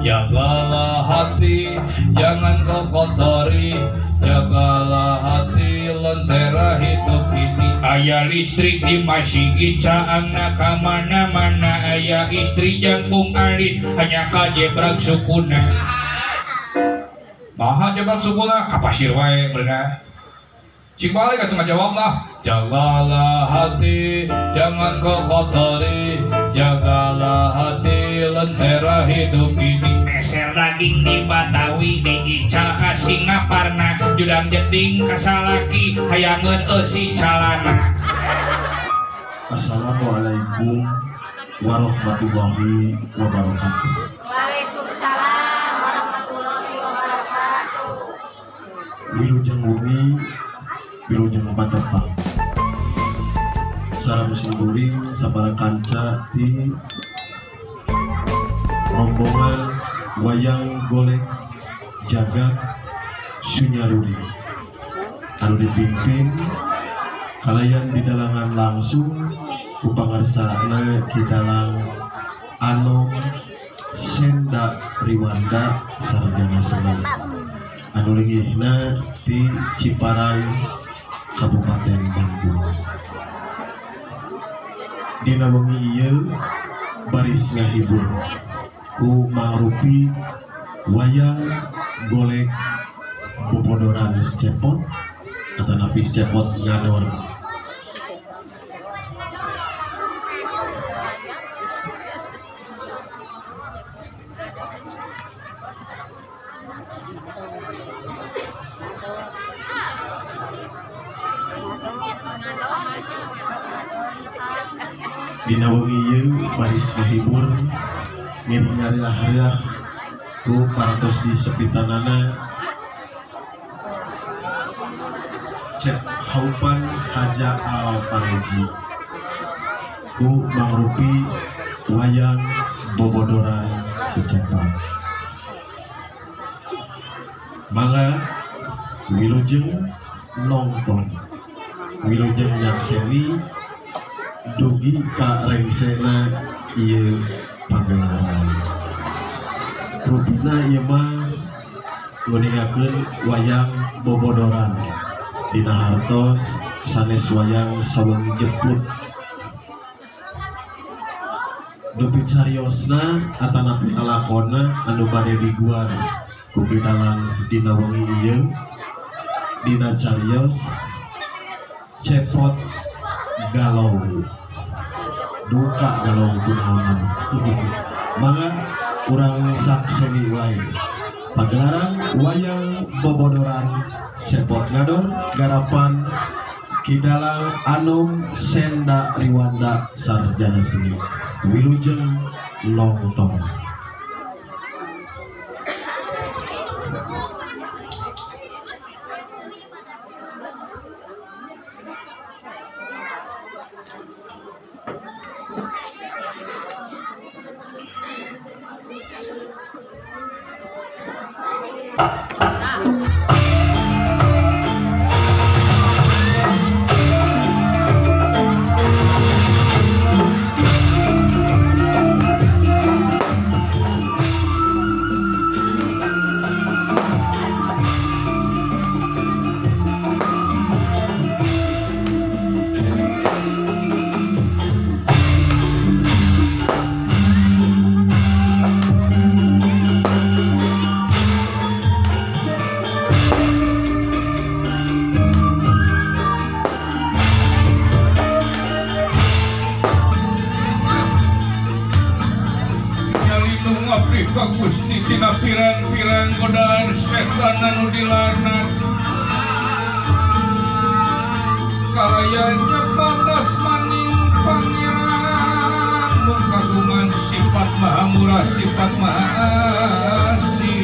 Jagalah hati, jangan kau kotori. Jagalah hati, lentera hidup ini. Aya listrik di masjid, caangna kamana-mana. Aya istri jangkung alit, hanya kajebrag sukuna. Maha jebrak sukuna, kapasir wae bener. Cik balik atuh ngajawab lah. Jagalah hati, jangan kau kotori. Jagalah hati, lentera hidup ini. Meser daging di Batawi, diical ka Singaparna. Judang jeding ka salaki, hayangeun eusi calana. Assalamualaikum warahmatullahi wabarakatuh. Waalaikumsalam warahmatullahi wabarakatuh. Wilujeng bumi, wilujeng patepang. Salam simboling sabaraha kanca ti rombongan wayang golek jagat Sunyarudi anu dipimpin kalayan didalangan langsung ku pangarsana Kidalang Anom Senda Riwanda sarjana seni anu linggihna ti Ciparai Kabupaten Bandung. Dina wengi ieu baris ngahibur ku mangrupi wayang golek bobodoran secepot atanapi secepot ngador. Dina wengi ieu baris ngahibur ngiring ngariah-riah ku paratos di sepitanana cek haupan Haja Al Parezi ku mangrupi wayang bobodoran secepat. Mangga wilujeng nongton, wilujeng nyakseni dugi ka rengsena ieu pagelaran. Rupina ieu mah ngeningakeun wayang bobodoran dina hartos sanes wayang sawengi jeput. Dupi cariosna atanapi lalakonna anu bade diguar ku Kidalang dina wengi ieu dina carios cepot galau duka galau kunaon mangga urang sakseni wae pagelaran wayang bobodoran cepot ngador garapan Kidalang Anom Senda Riwanda sarjana seni wilujeng nongton. Ka Gusti tina pirang-pirang godaan setan anu dilarang. Kalayanya batas maning pangeran mun kagungan sifat maha murah sifat maha asih.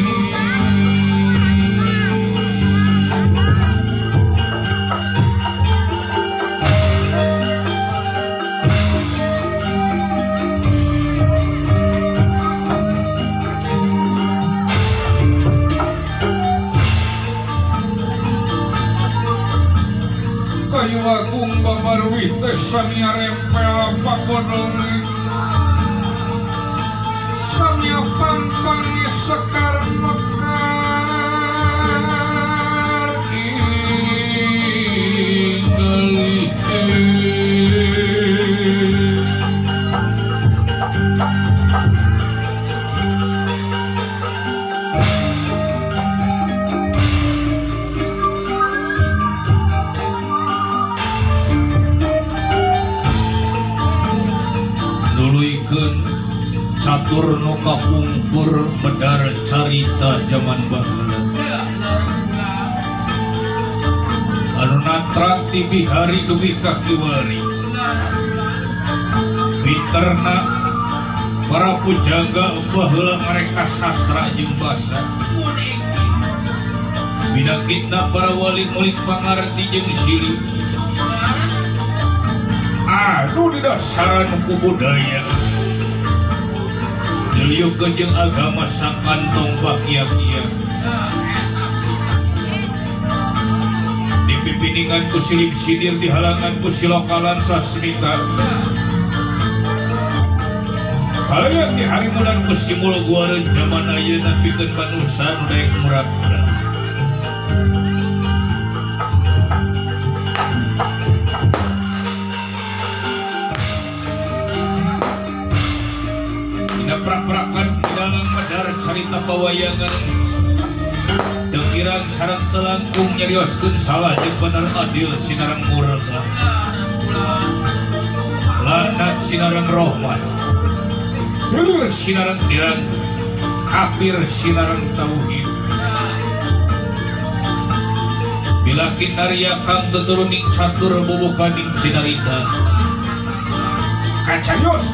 Kayu agung babarwi teh samia rempel pakodongi samia pangpangis batur nu kapungkur medar carita zaman baheula anu natra ti bihari dugi ka kiwari biterna para pujaga baheula mereka sastra jeung basa bidakitna para wali murid pangarti jeung silih anu didasaran ku budaya Diliuk jeung agama sakantong bakia-kia dipimpingan ku silih sidir dihalangan ku silokalan sasmita kalian di hari mulan ku simul guareun zaman ayeuna pikeun manusa nu daek murah-murah prak-prakan di dalam medar carita pawayangan dekirang sareng telangkung nyarioskeun salah jeung bener adil sinareng murka lanat sinareng rahmat hilir sinareng dirang kafir sinareng tauhid bilakin narya kang tuturuning catur bubukaning sinarita kacayos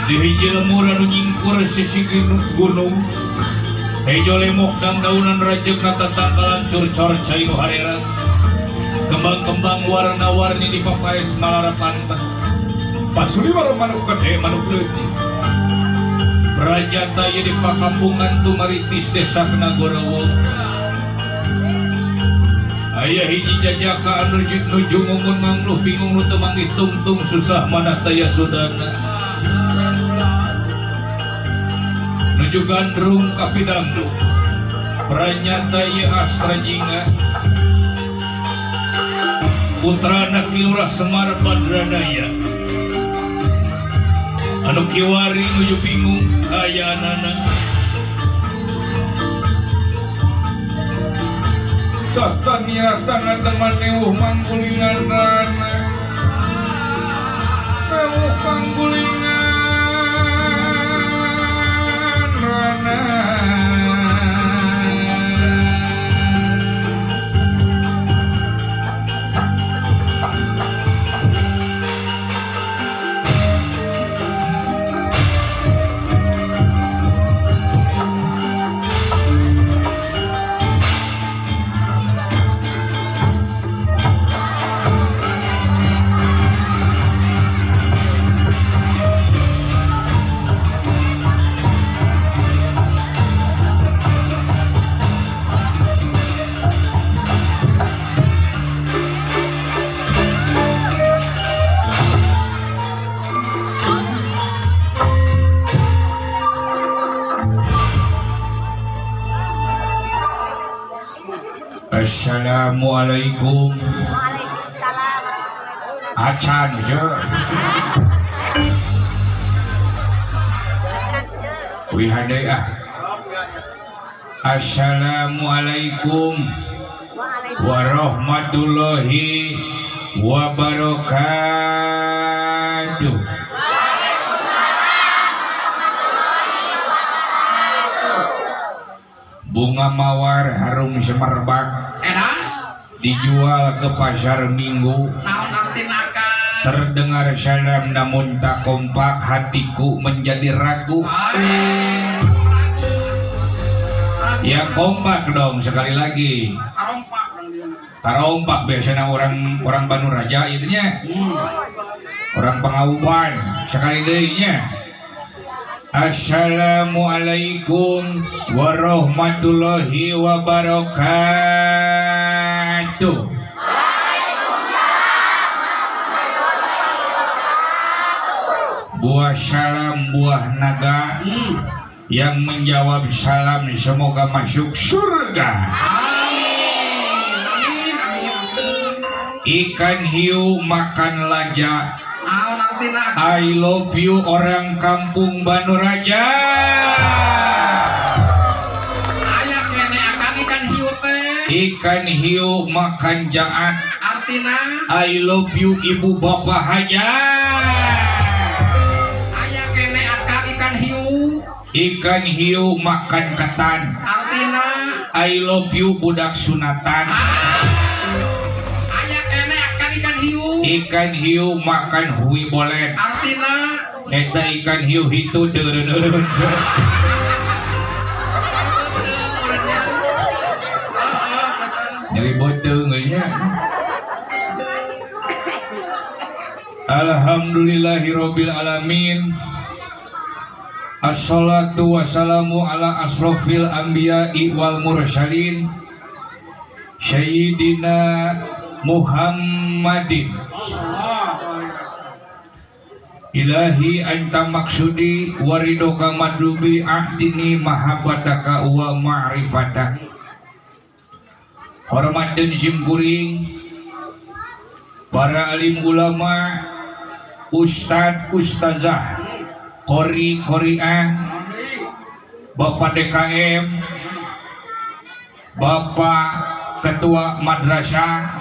di hijil murah nyingkur sisi gunung hejo lemok dan daunan rajek nata tangkalan curcor cainu harera kembang-kembang warna-warni di papaes malara pantas pasuli baru manuk gede manuk leutik Rajata di pakampungan tumaritis desa Kenagorowo ayah hiji jajaka anu nuju ngumun mangluh bingung nu teu manghitung-tung susah manah taya sudana nuju gandrung kapidangdu pranyata ieu astra jinga putrana Kilurah Semar Badranaya anu kiwari nuju bingung ayanana tata niatan teman neuh manggulingan rana neuh manggulingan rana Assalamualaikum. Waalaikumsalam. Acan je. Wih handai ah. Assalamualaikum warahmatullahi wabarakatuh. Bunga mawar harum semerbak dijual ke pasar minggu terdengar salam namun tak kompak hatiku menjadi ragu ya kompak dong sekali lagi karompak biasanya orang Bandung Raja itunya orang Pengauban sekali dehnya Assalamualaikum warahmatullahi wabarakatuh. Buah salam buah naga yang menjawab salam semoga masuk surga. Ikan hiu makan laja. I love you orang kampung Bandung Raja. Aya kene akan ikan hiu teh. Ikan hiu makan jaat. Artina I love you ibu bapak haja. aya kene akan ikan Ikan hiu makan ketan. Artina I love you budak sunatan. aya kene akan ikan hiu. Ikan hiu makan hui bolet. Artina Eta ikan hiu itu deureun-eureun. Jadi beuteung nya. Alhamdulillahirabbil alamin. Assalatu wassalamu ala asrofil anbiya'i wal mursalin Sayyidina Muhammadin. Ilahi anta maksudi waridoka madlubi ahdini mahabbataka wa ma'rifatak. Hormat dan simkuring para alim ulama, ustad ustazah, qori qoriah, bapak DKM, bapak ketua madrasah.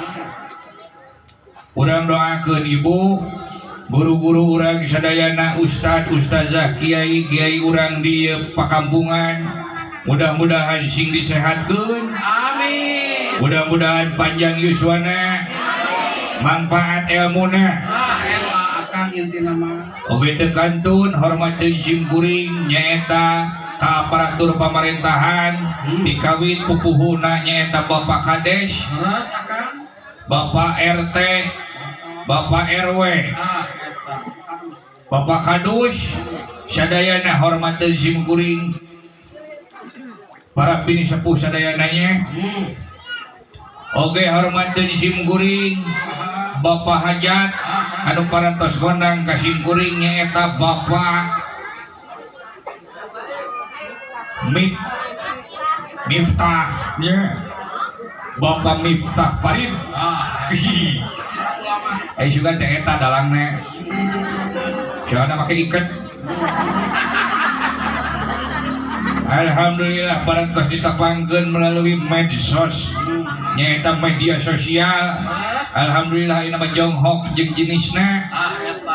Urang doakeun ibu, guru-guru urang sadayana, ustad ustazah, kiai kiai urang di pakampungan. Mudah-mudahan sing disehatkeun. Amin. Mudah-mudahan panjang yuswana, manfaat ilmuna. Eta akan inti nama. Oge teu kantun hormateun simkuring nyaeta ka aparatur pamerintahan dikawin pupuhuna nyaeta Bapak Kades, Terus akan Bapak RT, Bapak RW, eta Bapak Kadus, sadayana hormateun simkuring para bini sepuh sadayananya. Oge hormateun simkuring Bapak Hajat anu parantos gondang ka simkuring nyaeta Bapak Miftah nya. Bapak Miftah Parit. Juga teh eta dalangna. Soalna make iket. Alhamdulillah parantos ditapangkeun melalui medsos nyaeta media sosial. Alhamdulillah ina mah jonghok jeung jenisna.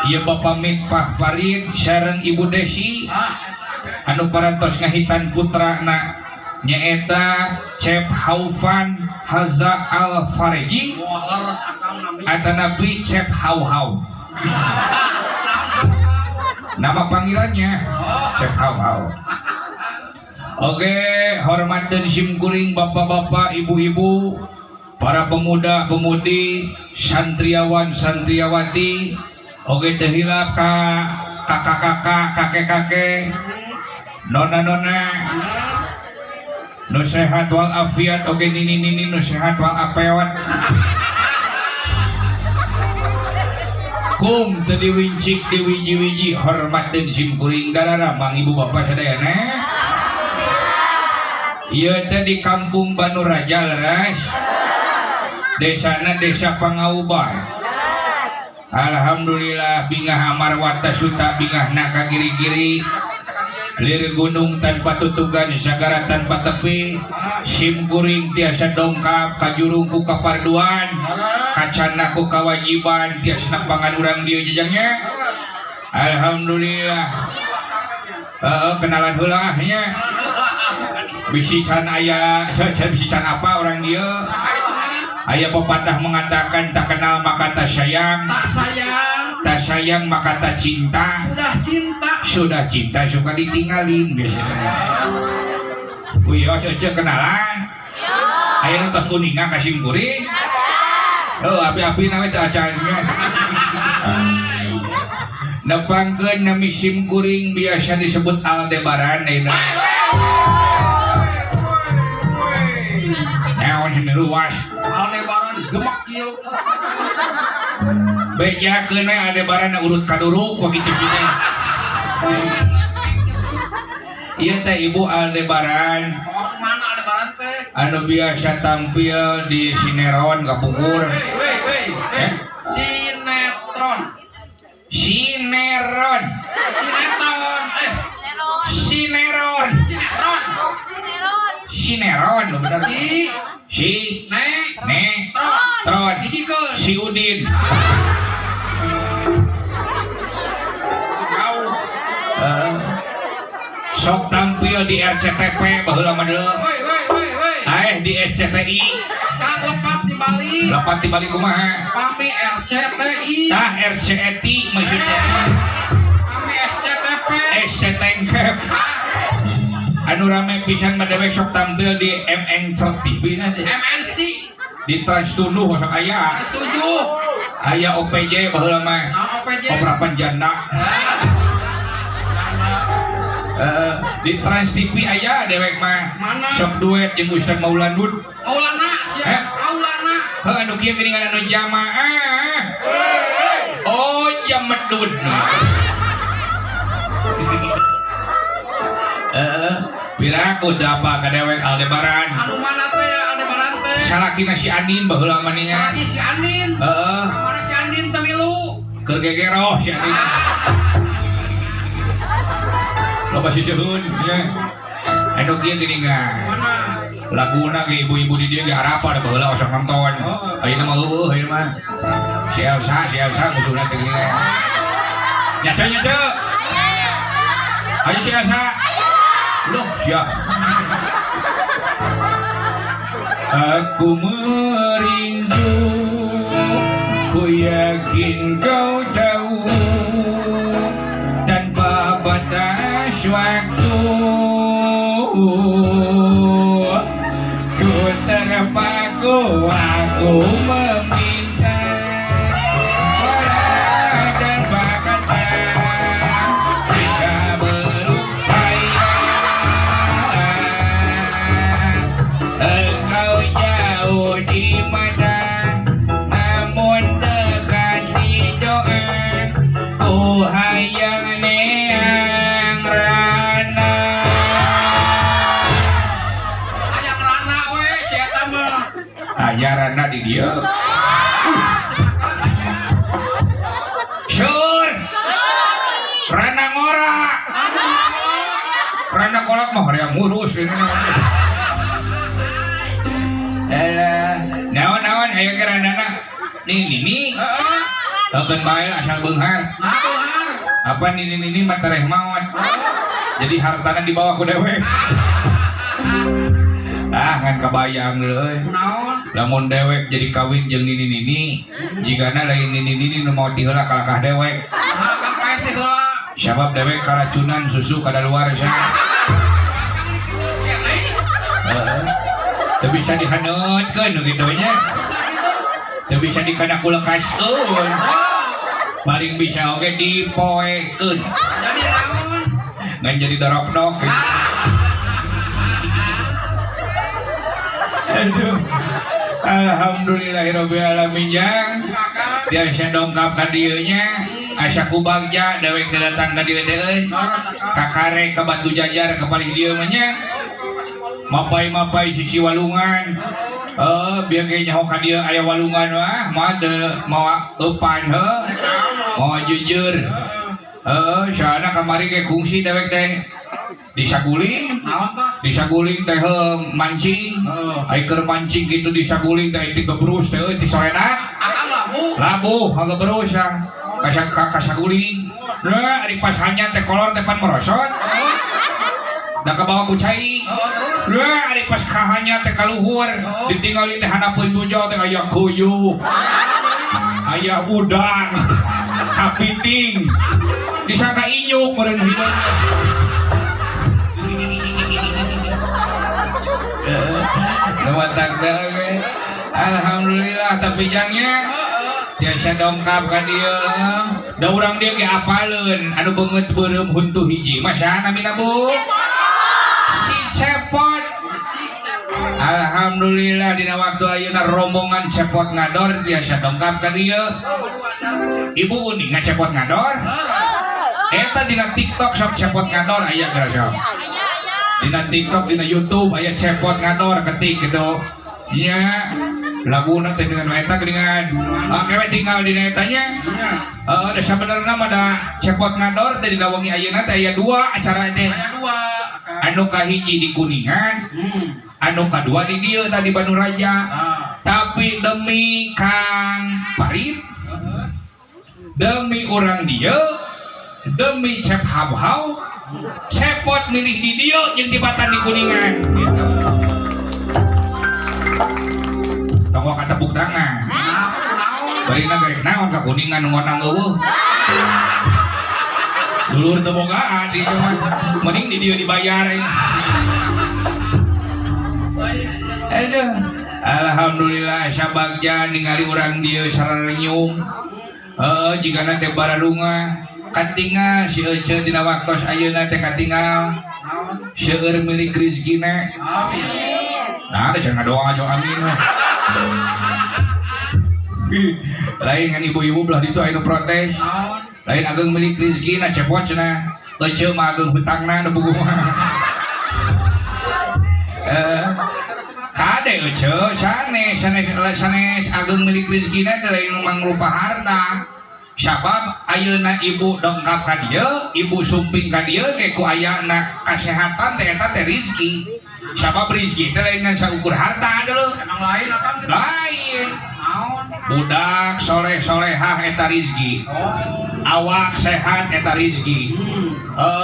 Ieu Bapak Miftah Parit sareng Ibu Desi anu parantos ngahitan putrana nyaeta Chef Haufan Haza Al Fareji atanapi Chef Hau-Hau. Nama panggilannya Chef Hau-Hau. Oke, hormateun simkuring bapak-bapak, ibu-ibu, para pemuda-pemudi, santriawan, santriawati, oge teu hilap ka kakak-kakak, kakek-kakek, nona-nona, nu sehat wal afiat, oge nini-nini nu sehat wal apewat. Kum teu diwincik diwiji-wiji hormateun simkuring darara mang ibu bapak sadayana. Ieu teh di kampung Banu Raja leres. Desana desa Pangaubah. Alhamdulillah bingah amarwata suta bingahna ka giri-giri. Lir gunung tanpa tutugan sagara tanpa tepi. Simkuring tiasa dongkap ka jurung ku kaparduan. Kacana ku kawajiban tiasa pangan urang dieu jajangnya. Alhamdulillah. Kenalan heula nya. Bisican aya, bisican apa orang dia? Aya pepatah mengatakan tak kenal maka tak sayang. tak sayang. Tak sayang maka tak cinta. Sudah cinta. Sudah cinta suka ditinggalin biasanya. Wih, saja kenalan. Aya nu tos kuningan ka simkuring. Oh, api-api namanya acaranya. Nepangkeun nami simkuring biasa disebut Aldebaran ayeuna. Naon sini luas. Aldebaran gemak kieu. Bejakeun we Aldebaran urut kaduruk begitu sini. Ieu teh Ibu Aldebaran. Orang mana Aldebaran teh? Anu biasa tampil di sinetron kapungkur. Sinetron. Sineron. Sinetron. Sineron. Sinetron. Sineron lo bener. Si Tron. Dijikeun. Si Udin. sok tampil di RCTP baheula mah deuleu. Woi. Di SCTI. Kang lepat di Bali Kumaha? Pami RCTI. Tah RCTI maksudnya. Pami SCTP. SCTengkep. Anu rame pisan mah dewek sok tampil di MNC TV nanti. MNC. Di Trans Tunduh masuk aya. Setuju. Aya OPJ baheula mah. OPJ. Opera Panjana. Di Trans TV aya dewek mah. Mana? Sok duet jeung Ustaz Maulana. Maulana. Anu kieu geuningan anu jamaah. Oh, jamadud. Piraku dapa ka dewek Aldebaran. Anu mana teh Aldebaran teh? Salakina si Andin baheula mah nya. Lagi si Andin. Mana si Andin teh milu? Keur gegeroh si Andin. Loba sisieun nya. Anu kieu geuningan. Mana? Laguna ge ibu-ibu di dieu ge harapa da baheula osok nonton. Ayeuna mah eueuh ayeuna mah. Si Elsa musuhna teh gini. Nyaca. Ayo si Elsa. Loh, siap. Aku merindu, ku yakin kau tahu, tanpa batas waktu. Ku terpaku, aku meminta dan berkata, jika berupaya engkau jauh di mata, namun dekat di doa, ku hayang neang rana. Aya rana di dia. Syur. Rana ngora. Rana kolot mah horeang ngurus ini. Naon aya ke ranana. Nini. Akeun bae asal beunghar. Apa nini mah tareh maot. Jadi hartana dibawa ku dewek. Ngan kebayang euy. Lamun dewek jadi kawin jeung nini jigana lain nini nu mau tiheula kalakah dewek. Sabab dewek karacunan susu kadaluarsa. Teu bisa dihaneutkeun kitu nya. Teu bisa dikanakulekaskeun. Paling bisa oge dipoekeun. Jadi naon? Ngan jadi dorok-dok. Aduh. Alhamdulillahirobbilalamin jang. Tiasa dongkap ka dieu nya. Asa kubagja dewek datang ka dieu teh euy. Kakare ka Batu Jajar ka paling dieu mah nya. Mapai sisi walungan. Biar ge nyaho ka dieu aya walungan mah teu moal eupan heuh. Moal jujur. Soalna kamari ge kungsi dewek teh disaguling. Disaguling teh mancing. Ai keur mancing kitu disaguling teh ti gebrus teh ti sorenak. Labuh gebrus kasaguling. Nah, ari pas hanya teh kolor teh pan merosot. Da kabawa ku cai. Nah, ari pas kahanya teh kaluhur, ditinggali teh hanapeun bujo teh aya kuyuh. Aya udang. Kapiting. Disangka inyuk meureun hideung. Numatak we. Alhamdulillah tapi jangnya tiasa dongkap ka dieu. Da urang dieu ge apaleun anu beungeut beureum huntu hiji. Masana mina Bu? Si Cepot. Alhamdulillah dina waktu ayeuna rombongan Cepot ngador tiasa dongkap ka dieu. Ibu Uni ngacepot ngador. Eta dina TikTok sok Cepot ngador aya geus. Dina TikTok, dina YouTube aya Cepot ngador ketik gitu. Nya laguna teh dengan eta geuningan. Kewe tinggal dina eta nya. Da sabenerna mah da Cepot ngador teh dina wengi ayeuna teh aya 2 acara teh. Aya 2. Anu kahiji di Kuningan. Anu kadua di dieu tadi Bandung Raja. Tapi demi Kang Parit. Demi orang dieu, demi Cep Habhau. cepot milih di dia jeung tibatan di Kuningan gitu. Tonggo ka tepuk tangan. Barina garek naon ka Kuningan ngonang eueuh. Dulur teu bogaan di itu mah. Mending di dia dibayar. Aduh. Alhamdulillah sabagja ningali urang dieu sararenyum. Jika nanti bararunga katingal si Ece dina waktos ayeuna teh katingal seueur milik rezekina. Amin. Nah, ada cenah doa aja amin. Lain ngan ibu-ibu belah ditu aya nu protes. Lain ageng milik rezekina cepot cenah. Ece mah ageng hutangna nu buku mah. Kade Ece sanes ageng milik rezekina teh lain mangrupa harta. Sabab ayeuna ibu dongkap ka dieu, ibu sumping ka dieu ke ku ayana kasehatan teh eta teh rezeki. Sabab rezeki teh lain ngan saukur harta dulu. Emang lain akang gitu. Lain. Naon? Budak soleh-solehah eta rezeki. Awak sehat eta rezeki.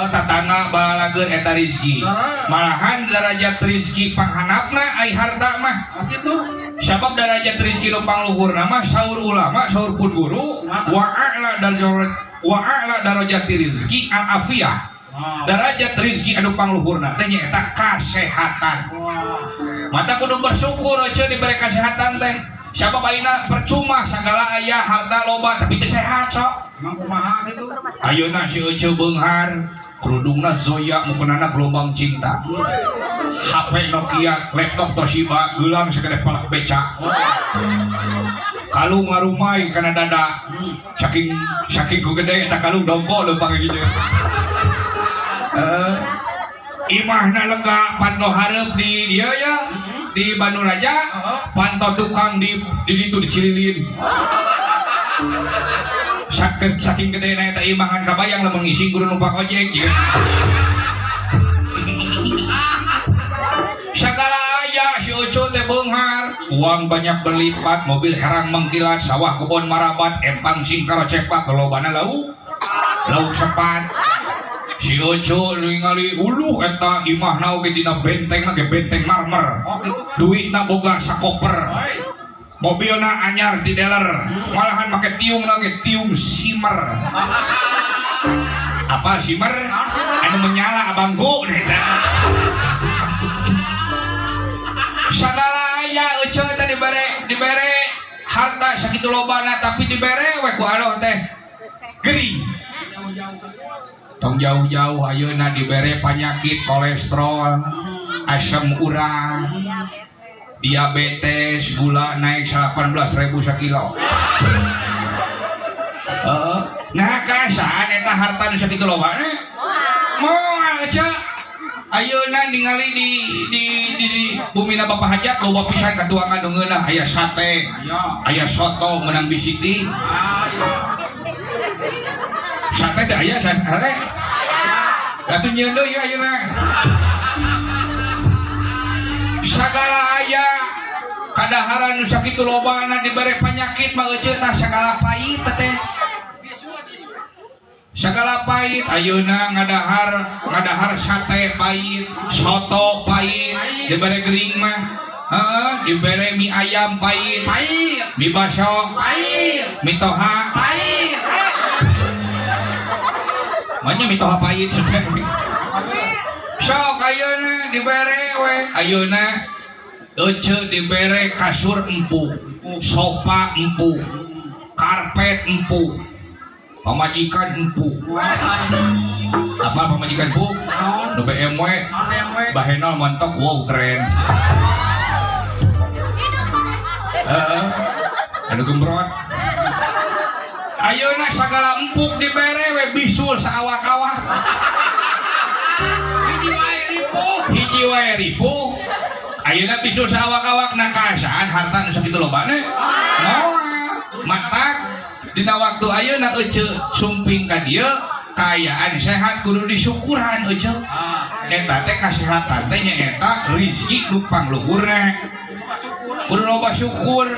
Tatangga balageun eta rezeki. Malahan derajat rezeki panghanapna ai harta mah. Oh gitu. Sabab derajat rezeki nu pangluhurna mah saur ulama, saur pun guru, wa a'la darajat rezeki al afiyah. Derajat rezeki anu pangluhurna teh nyaeta kasehatan. Mata kudu bersyukur aja diberi kasehatan teh. Sabab ayeuna percuma sagala aya harta loba tapi teu sehat sok. Emang kumaha gitu? Ayeuna si Ece beunghar, kerudungna Zoya, mukeunana gelombang cinta. HP Nokia, laptop Toshiba, geulang sagede palak beca. Kalung ngarumai kana dada. Saking ku gede eta kalung dongko leumpang kitu. Imahna lega panto hareup di dieu ya. Di Bandung Raja, pantau tukang di ditu dicililin. Saking gede na eta imangan kabayang lamun ngisi guru numpak ojek ya. Sagala aya si Ucu teh beunghar, uang banyak berlipat, mobil herang mengkilat, sawah kebon marabat, empang singkaro cepak, lobana lauk sepat. Si Ucu ningali uluh eta imahna oge dina bentengna ge benteng marmer. Oh gitu kan. Duitna boga sakoper. Mobilna anyar di dealer. Malahan make tiungna ge tiung simmer. Apa simmer? Anu menyala abangku eta. Sagala aya Ucu teh dibere harta sakitu lobana tapi dibere we ku Allah teh gering. Tong jauh-jauh ayeuna dibere penyakit kolesterol, asam urat, diabetes, gula naik 18.000 sakilo. Nah kasaan eta harta nu sakitu lobana moal aja. Ayeuna ningali di bumina Bapak Hajat loba pisan katuangan nu ngeunah aya sate, aya soto meunang bisiti. Sate teh aya sate. Atuh nyieun deui ayeuna. Sagala aya kadaharan nu sakitu lobana dibere penyakit mah euceut tah sagala pait teh. Sagala pait ayeuna ngadahar sate pait, soto pait, dibere gering mah. Dibere mie ayam pait, mie baso pait, mie toha pait. Manya mie toha pait. Sok ayeuna dibere we, ayeuna Ece dibere kasur empuk, sofa empuk, karpet empuk. Pamajikan empuk. Apa pamajikan empuk? Nu BMW. Bahenol montok, wow keren. Anu gembrot. Ayeuna sagala empuk dibere we bisul saawak-awak. Hiji wae ripuh. Ayeuna bisul saawak-awak nakasaan harta nu sakitu lobana. Moal matak dina waktu ayeuna Ece sumping ka dieu kayaan sehat kudu disyukuran Ece. Eta teh kasehatan teh nyaeta rezeki nu pangluhurna. Kudu loba syukur.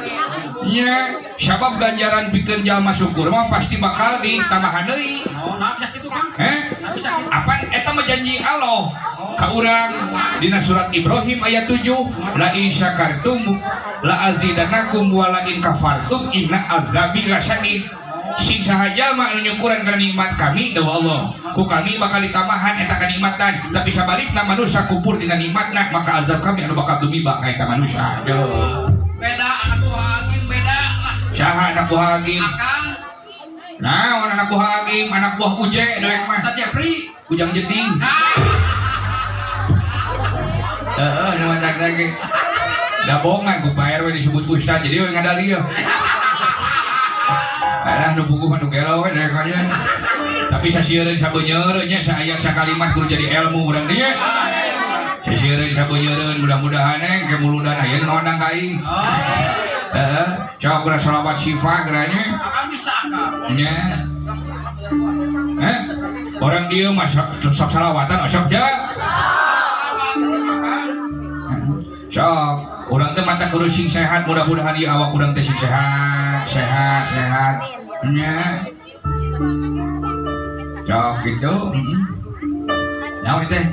nya sabab ganjaran pikeun jalma syukur mah pasti bakal ditambahan deui. Oh, nah bisa gitu Kang. Nah bisa gitu. Apaan eta mah janji Allah ka urang dina surat Ibrahim ayat 7, la in syakartum la azidanakum wa la in kafartum inna azabi lasyadid. Sing sahaja mah anu nyukuran kana nikmat kami dawa Allah, ku kami bakal ditambahan eta kanikmatan, tapi sabalikna manusia kupur dina nikmatna maka azab kami anu bakal dumiba ka eta manusia. Beda anak buah Hakim beda lah. Saha anak buah Hakim? Akang. Nah, anak buah Hakim, anak buah Uje dewek mah. Ustaz Jepri. Ujang jeding. Nama tak lagi. Dabongan ku Pak RW disebut Ustaz, jadi we ngadali ya. Alah nu buku mah nu gelo we dewek nya. Tapi sasiereun sabeunyeureuh nya saayat sakalimat kudu jadi ilmu urang teh nya. Sasiereun sabeunyeureuh mudah-mudahan ke muludan aya nodang ka aing. Coba geura shalawat syifa geuranya. Akang bisa Akang. Nya. Orang dia mah sok salawatan sok ja. Sok, urang teh mata kudu sing sehat, mudah-mudahan ieu awak urang teh sing sehat. Nya. Sok gitu. Naon teh?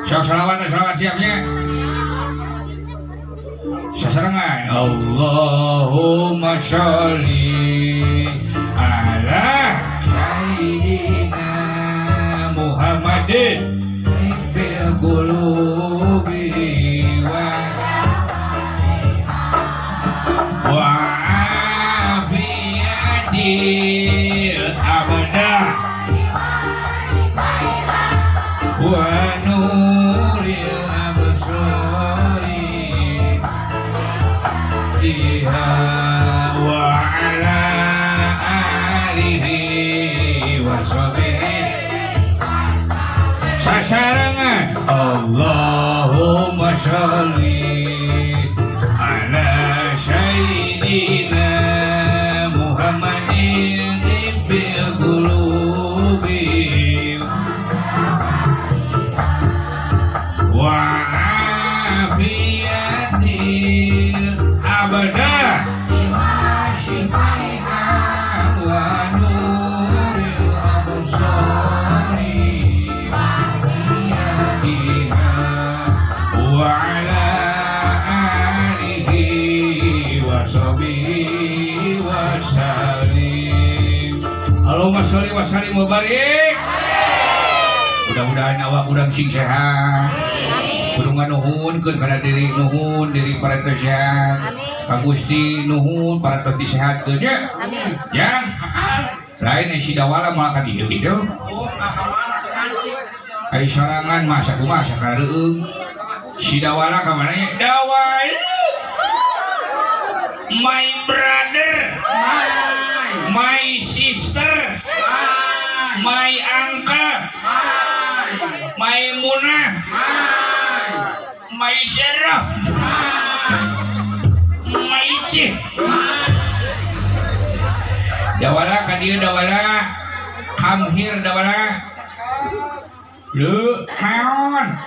Sok salawat siapnya. Sasarangan. Allahumma sholli ala sayyidina Muhammadin fil qulubi wa afiyatil abada wa nuril absari biha wa ala alihi wa sahbihi sasarangan. Allahumma sholli ala sayyidina Muhammadin tibbil qulubi wa afiyatil abada wa nuril absari wa ala alihi wa sahbihi wa sallim. Allahumma sholli wa sallim wa barik. Mudah-mudahan awak urang sing sehat. Kudu nganuhunkeun kana diri nuhun diri para sehat. Ka Gusti nuhun para disehatkeun nya. Ya. Lain si dawala malah ka dieu kitu. Oh, Kakang mana tuh kancing. Ari sorangan masa kumaha sakareueung. Si dawala ka mana nya? Dawala. My brother, my sister, my uncle, my munah, my serah, my cih. Dawala ka dieu dawala. Come here dawala. Lu naon?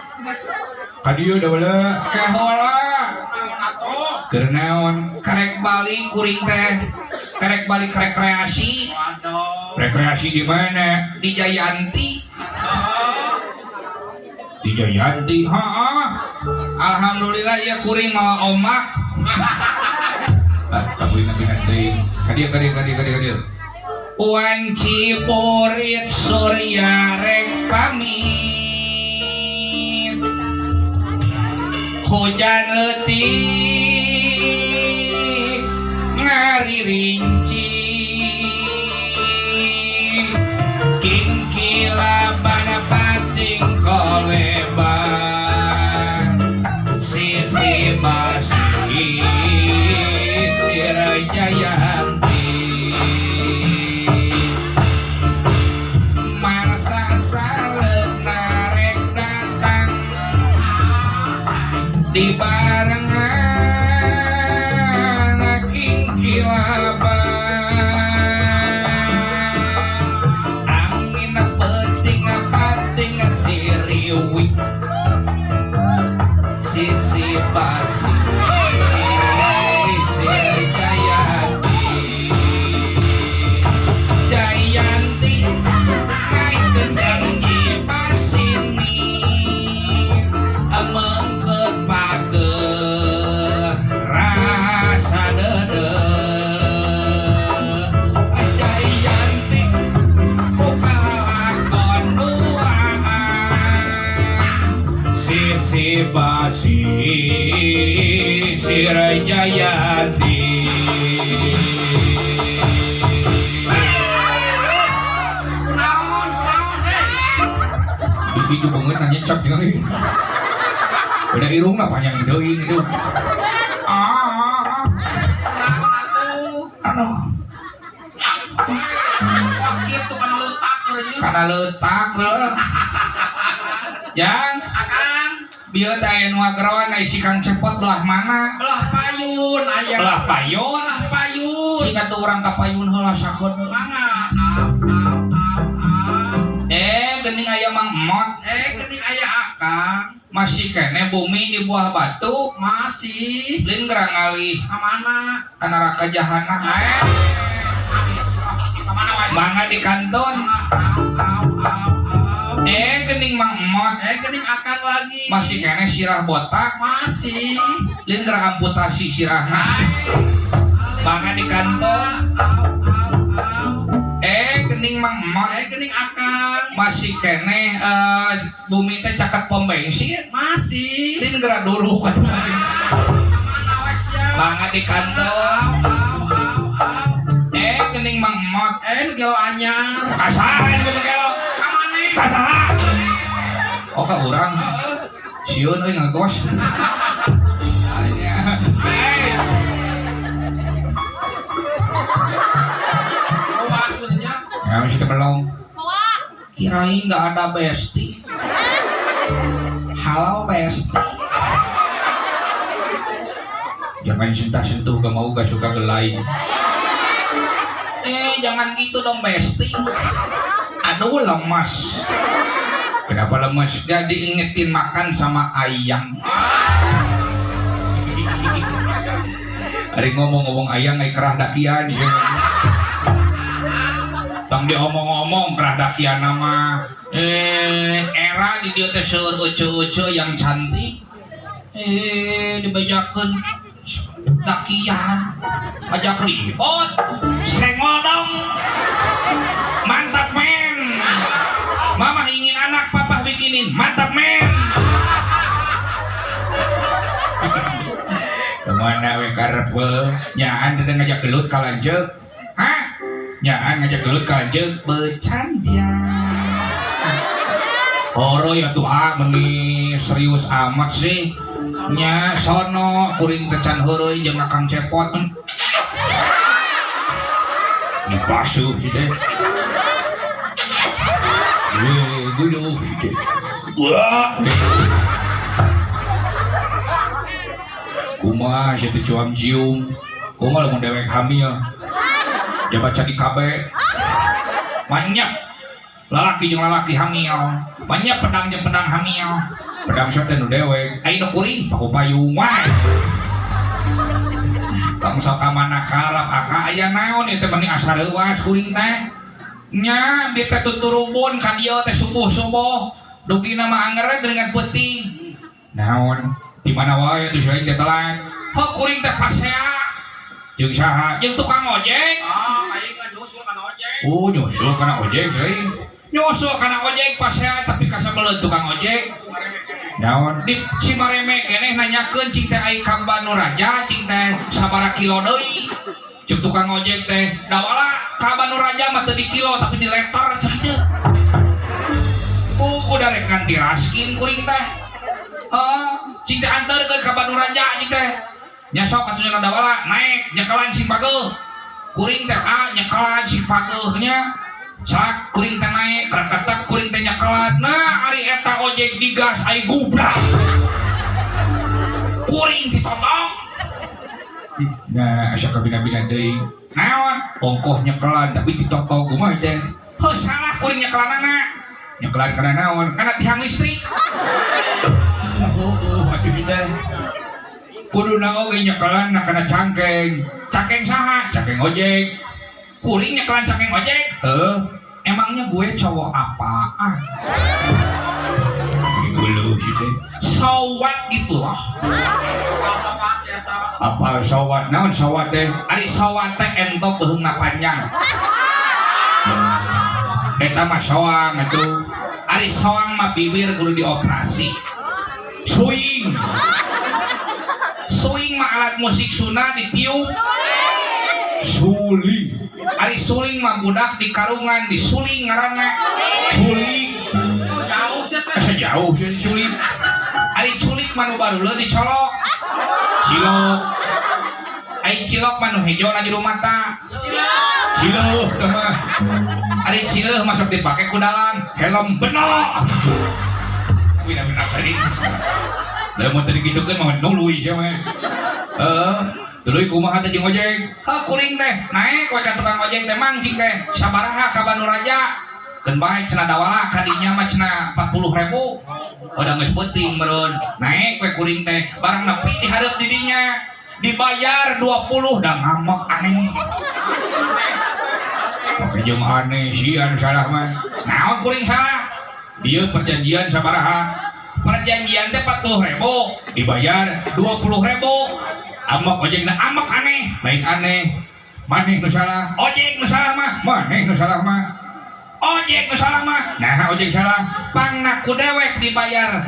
Ka dieu dawala. Kahola. Kenaon karek balik kuring teh karek balik rekreasi. Waduh. Rekreasi di mana? Di Jayanti. Di Jayanti. Alhamdulillah ya kuring mau omak. Tapi nanti kadia. Uang Cipurit Surya rek pamit. Hujan letik ngari rinci kingkilaban pating koleban sisi masih sirajayanti masa salep narek datang di barengan kingkilaban angin peting pating siriwi sisi pasi si basi si Rajayati. Kunaon hei. Itu banget nanya cak jangan ini. Beda irung lah panjang deui itu. Kunaon atuh. Anu Wah kitu kana leutak reunya. karena letak loh. Yang Akang bieu teh aya nu agrawan isi Kang Cepot belah mana? belah payun aya. Belah payun. Belah payun. Sing atuh urang ka payun heula sakon. Mangga. Geuning aya Mang Emot. Geuning aya Akang. Masih kene bumi di buah batu. Masih. Lin gerang ngalih Ka mana? ka neraka jahanam. Ka mana wae? Mangga di kanton. Geuning Mang Emot. Geuning Akang lagi. Masih kene sirah botak. Masih. Lin gerang amputasi sirahna. Mangga di kanton. Geuning Mang Emot. Geuning Akang. Masih kene bumi teh caket pom bensin. Masih. Lin gerang dulu kan. Mana wae sia? Mangga di kanton. Geuning Mang Emot. Nu gelo anyar. Kasaha nu gelo? Ka mana? Kasaha? Oh ka urang. Sieun euy ngagos. Anya. Luas benernya. Ya mesti belum. Kirain nggak ada besti. Halo besti. Jangan sentuh-sentuh, gak mau gak suka gelai. Jangan gitu dong besti. Aduh lemas. Kenapa lemas? Gak diingetin makan sama ayam. Hari ngomong-ngomong ayam ngai kerah dakian. Tang diomong-omong kerah dakian nama era di dia teh seueur ucu-ucu yang cantik. Dibajakeun dakian ajak ribut sengol dong. Mantap men. Mama ingin anak, papa bikinin. Mantap men. Kemana we karep nyaan teh ngajak gelut ka lanceuk. Hah? Nyaan ngajak gelut ka lanceuk bercanda. Oro ya tuh meni serius amat sih. Nya sono kuring tecan heureuy jeung Kang Cepot. Ini pasu sih deh. Guluh sih deh. Wah. Kumaha sih teh cuam cium. Kumaha lamun dewek hamil. Ya baca di KB. Banyak lalaki jeung lalaki hamil. Banyak pedang jeung pedang hamil. Pedang shot nu dewek, ai nu kuring paku payung wae. Bangsa ka mana karap aka aya naon ieu teh meni asa leuwas kuring teh. Nya di teh tuturubun ka dieu teh subuh-subuh, dugina mah angger geuningan peuting. Naon? Di mana wae tuh selain teh telan. Heuh kuring teh pasea. Jeung saha? Jeung tukang ojek. Aing nyusul kana ojek. Oh, nyusul kana ojek seuing. Nyusul kana ojek pasea tapi kasabeuleut tukang ojek. Naon di Cimareme keneh nanyakeun cing teh ai ka Bandung Raja cing teh sabaraha kilo deui. Cuk tukang ojek teh dawala ka Bandung Raja mah teu di kilo tapi di liter cik teh. Udah rekan diraskin kuring teh. Cing teh anterkeun ka Bandung Raja cing teh. Nya sok atuh dawala naik nyekelan sing pageuh. Kuring teh nyekelan sing pageuh nya. Sak kuring teh naik kerangkatak kuring teh nyekelan. Nah ari eta ojek digas ai gubrak. Kuring ditotong. Nah asa kabina-bina deui. Naon? Ongkoh nyekelan tapi ditotong kumaha teh? Heuh salah kuring nyekelanana. Nyekelan kana naon? Kana tiang listrik. Atuh teh. Kuduna oge nyekelan kana cangkeng. Cangkeng saha? Cangkeng ojek. Kuring nyekelan cangkeng ojek. Emangnya gue cowok apaan? Dulu sih deh. Sowat gitu loh. Apa sowat? Naon sowat deh? Ari sowat teh entok beheungna panjang. Eta mah soang atuh. Ari soang mah bibir kudu dioperasi. Suing. Suing mah alat musik Sunda ditiup. Suling. Ari suling mah budak di karungan disuling ngaranna. Suling. Jauh sih teh. Asa jauh sih suling. Ari culik mah nu baruleun dicolok. Cilok. Ai cilok mah nu hejo na jero mata. Cileuh teh mah. Ari cileuh masuk dipake ku dalang. Helm benok. Wina-wina tadi. Lamun tadi kitu kan mah nuluy sia mah. Tuluy kumaha teh jeung ojek? Heuh kuring teh, naek we ka tukang ojek teh mancing teh. Sabaraha ka Bandung Raja? Keun bae cenah dawala kadinya mah cenah 40.000. Udah geus peuting meureun. Naek we kuring teh, barang nepi dihareup di dinya. Dibayar 20 da ngamek aneh. Oke jeung aneh sian salah mah. Naon kuring salah? Ieu perjanjian sabaraha? Perjanjian teh 40.000 dibayar 20.000. Amak ojekna amak aneh, lain aneh. Maneh nu salah, ojek nu salah mah, maneh nu salah mah. Ojek nu salah mah, nah ojek salah. Pangna ku dewek dibayar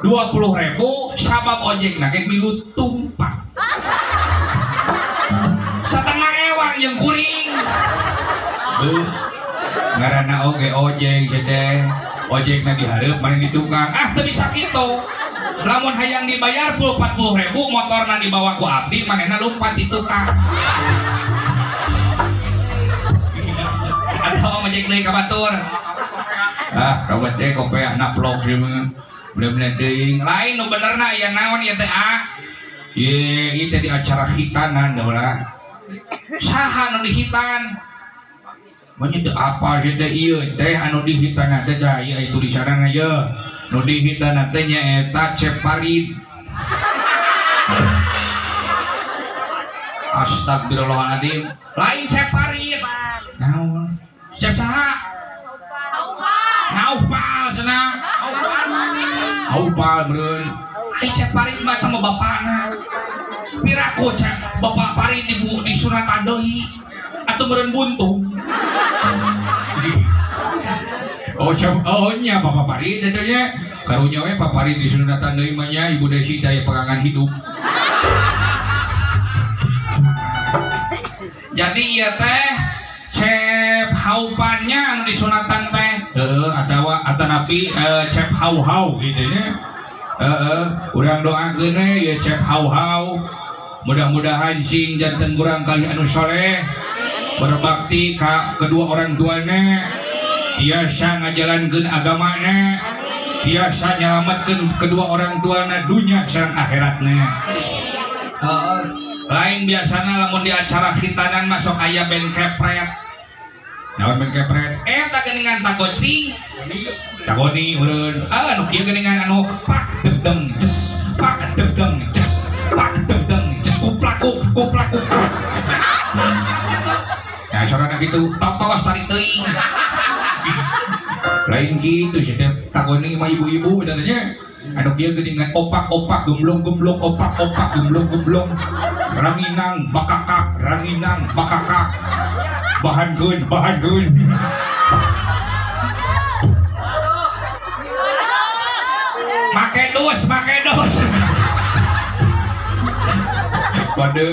20.000 sabab ojekna ge milu tumpah. Satengah ewang jeung kuring. Ngaranna oge ojek teh. Ojekna dihareup maneh di tukang. Ah teu bisa kitu. Lamun hayang dibayar 40.000 motorna dibawa ku abdi manehna lumpat di tukang. Atau ngojek deui ka batur. Ah, kawat teh kopea naplok ieu mah. Bener-bener teuing. Lain nu benerna aya naon ieu teh ah. Ye, ieu teh di acara hitanan da ulah. Saha nu dihitan? Manya teu apa sih teh ieu teh anu dihitan teh da ieu tulisanna ieu. Nu dihitan teh nyaeta Cep Farid. Astagfirullahaladzim. Lain Cep Farid. Naon? Cep saha? Naufal cenah. Naufal beureun. Ai Cep Farid mah teh bapana. Piraku Cep Bapak Farid di sunatan deui. Atuh beureun buntung. Oh nya Bapak Farid tentunya karunya we Pak Farid di sunatan deui mah nya Ibu Desi daya pegangan hidup. Jadi ieu teh Cep Haupannya anu di sunatan teh atawa atanapi Cep Hau-hau gitu nya. Urang doakeun we ieu Cep Hau-hau mudah-mudahan sing janten kurang kali anu soleh berbakti ka kedua orang tuanya, tiasa ngajalankeun agamana, tiasa nyelametkeun kedua orang tuana dunya sareng akhiratna. Lain biasana lamun di acara khitanan masuk aya band kepret. Naon band kepret? Eta geuningan tagocing. Tagoni urun. Anu kieu geuningan anu pak dedeng ces, pak dedeng ces, pak dedeng ces kuplak kuplak. Nah, sorana kitu totos tarik teuing. Lain kitu setiap tagoni mah ibu-ibu katanya. Anu kieu geuningan opak-opak gemblong-gemblong opak-opak gemblong-gemblong. Ranginang bakakak, ranginang bakakak. Bahankeun. Make dos. Kode.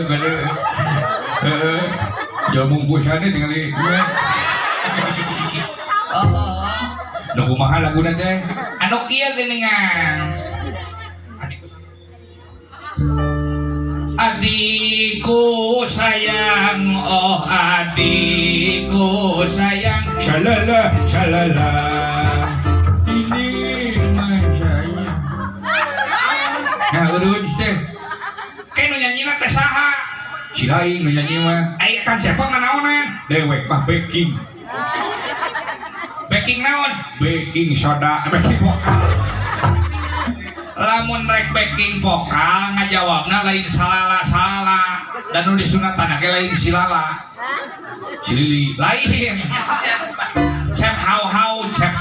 Jamu busane tinggal di. Nunggu mahal laguna teh. Anu kieu geuningan. Adikku sayang, oh adikku sayang, shalala shalala. Ini mah sayang. Nah urun teh. Kayak nu nyanyina teh saha? Si lain nu nyanyi mah. Aya kan sepok naonan? Dewek mah baking. Baking naon? Baking soda, baking vokal. Lamun rek baking vokal ngajawabna lain salala dan nu disunatan ge lain silala. Silili lain. Cep hau-hau. Siap.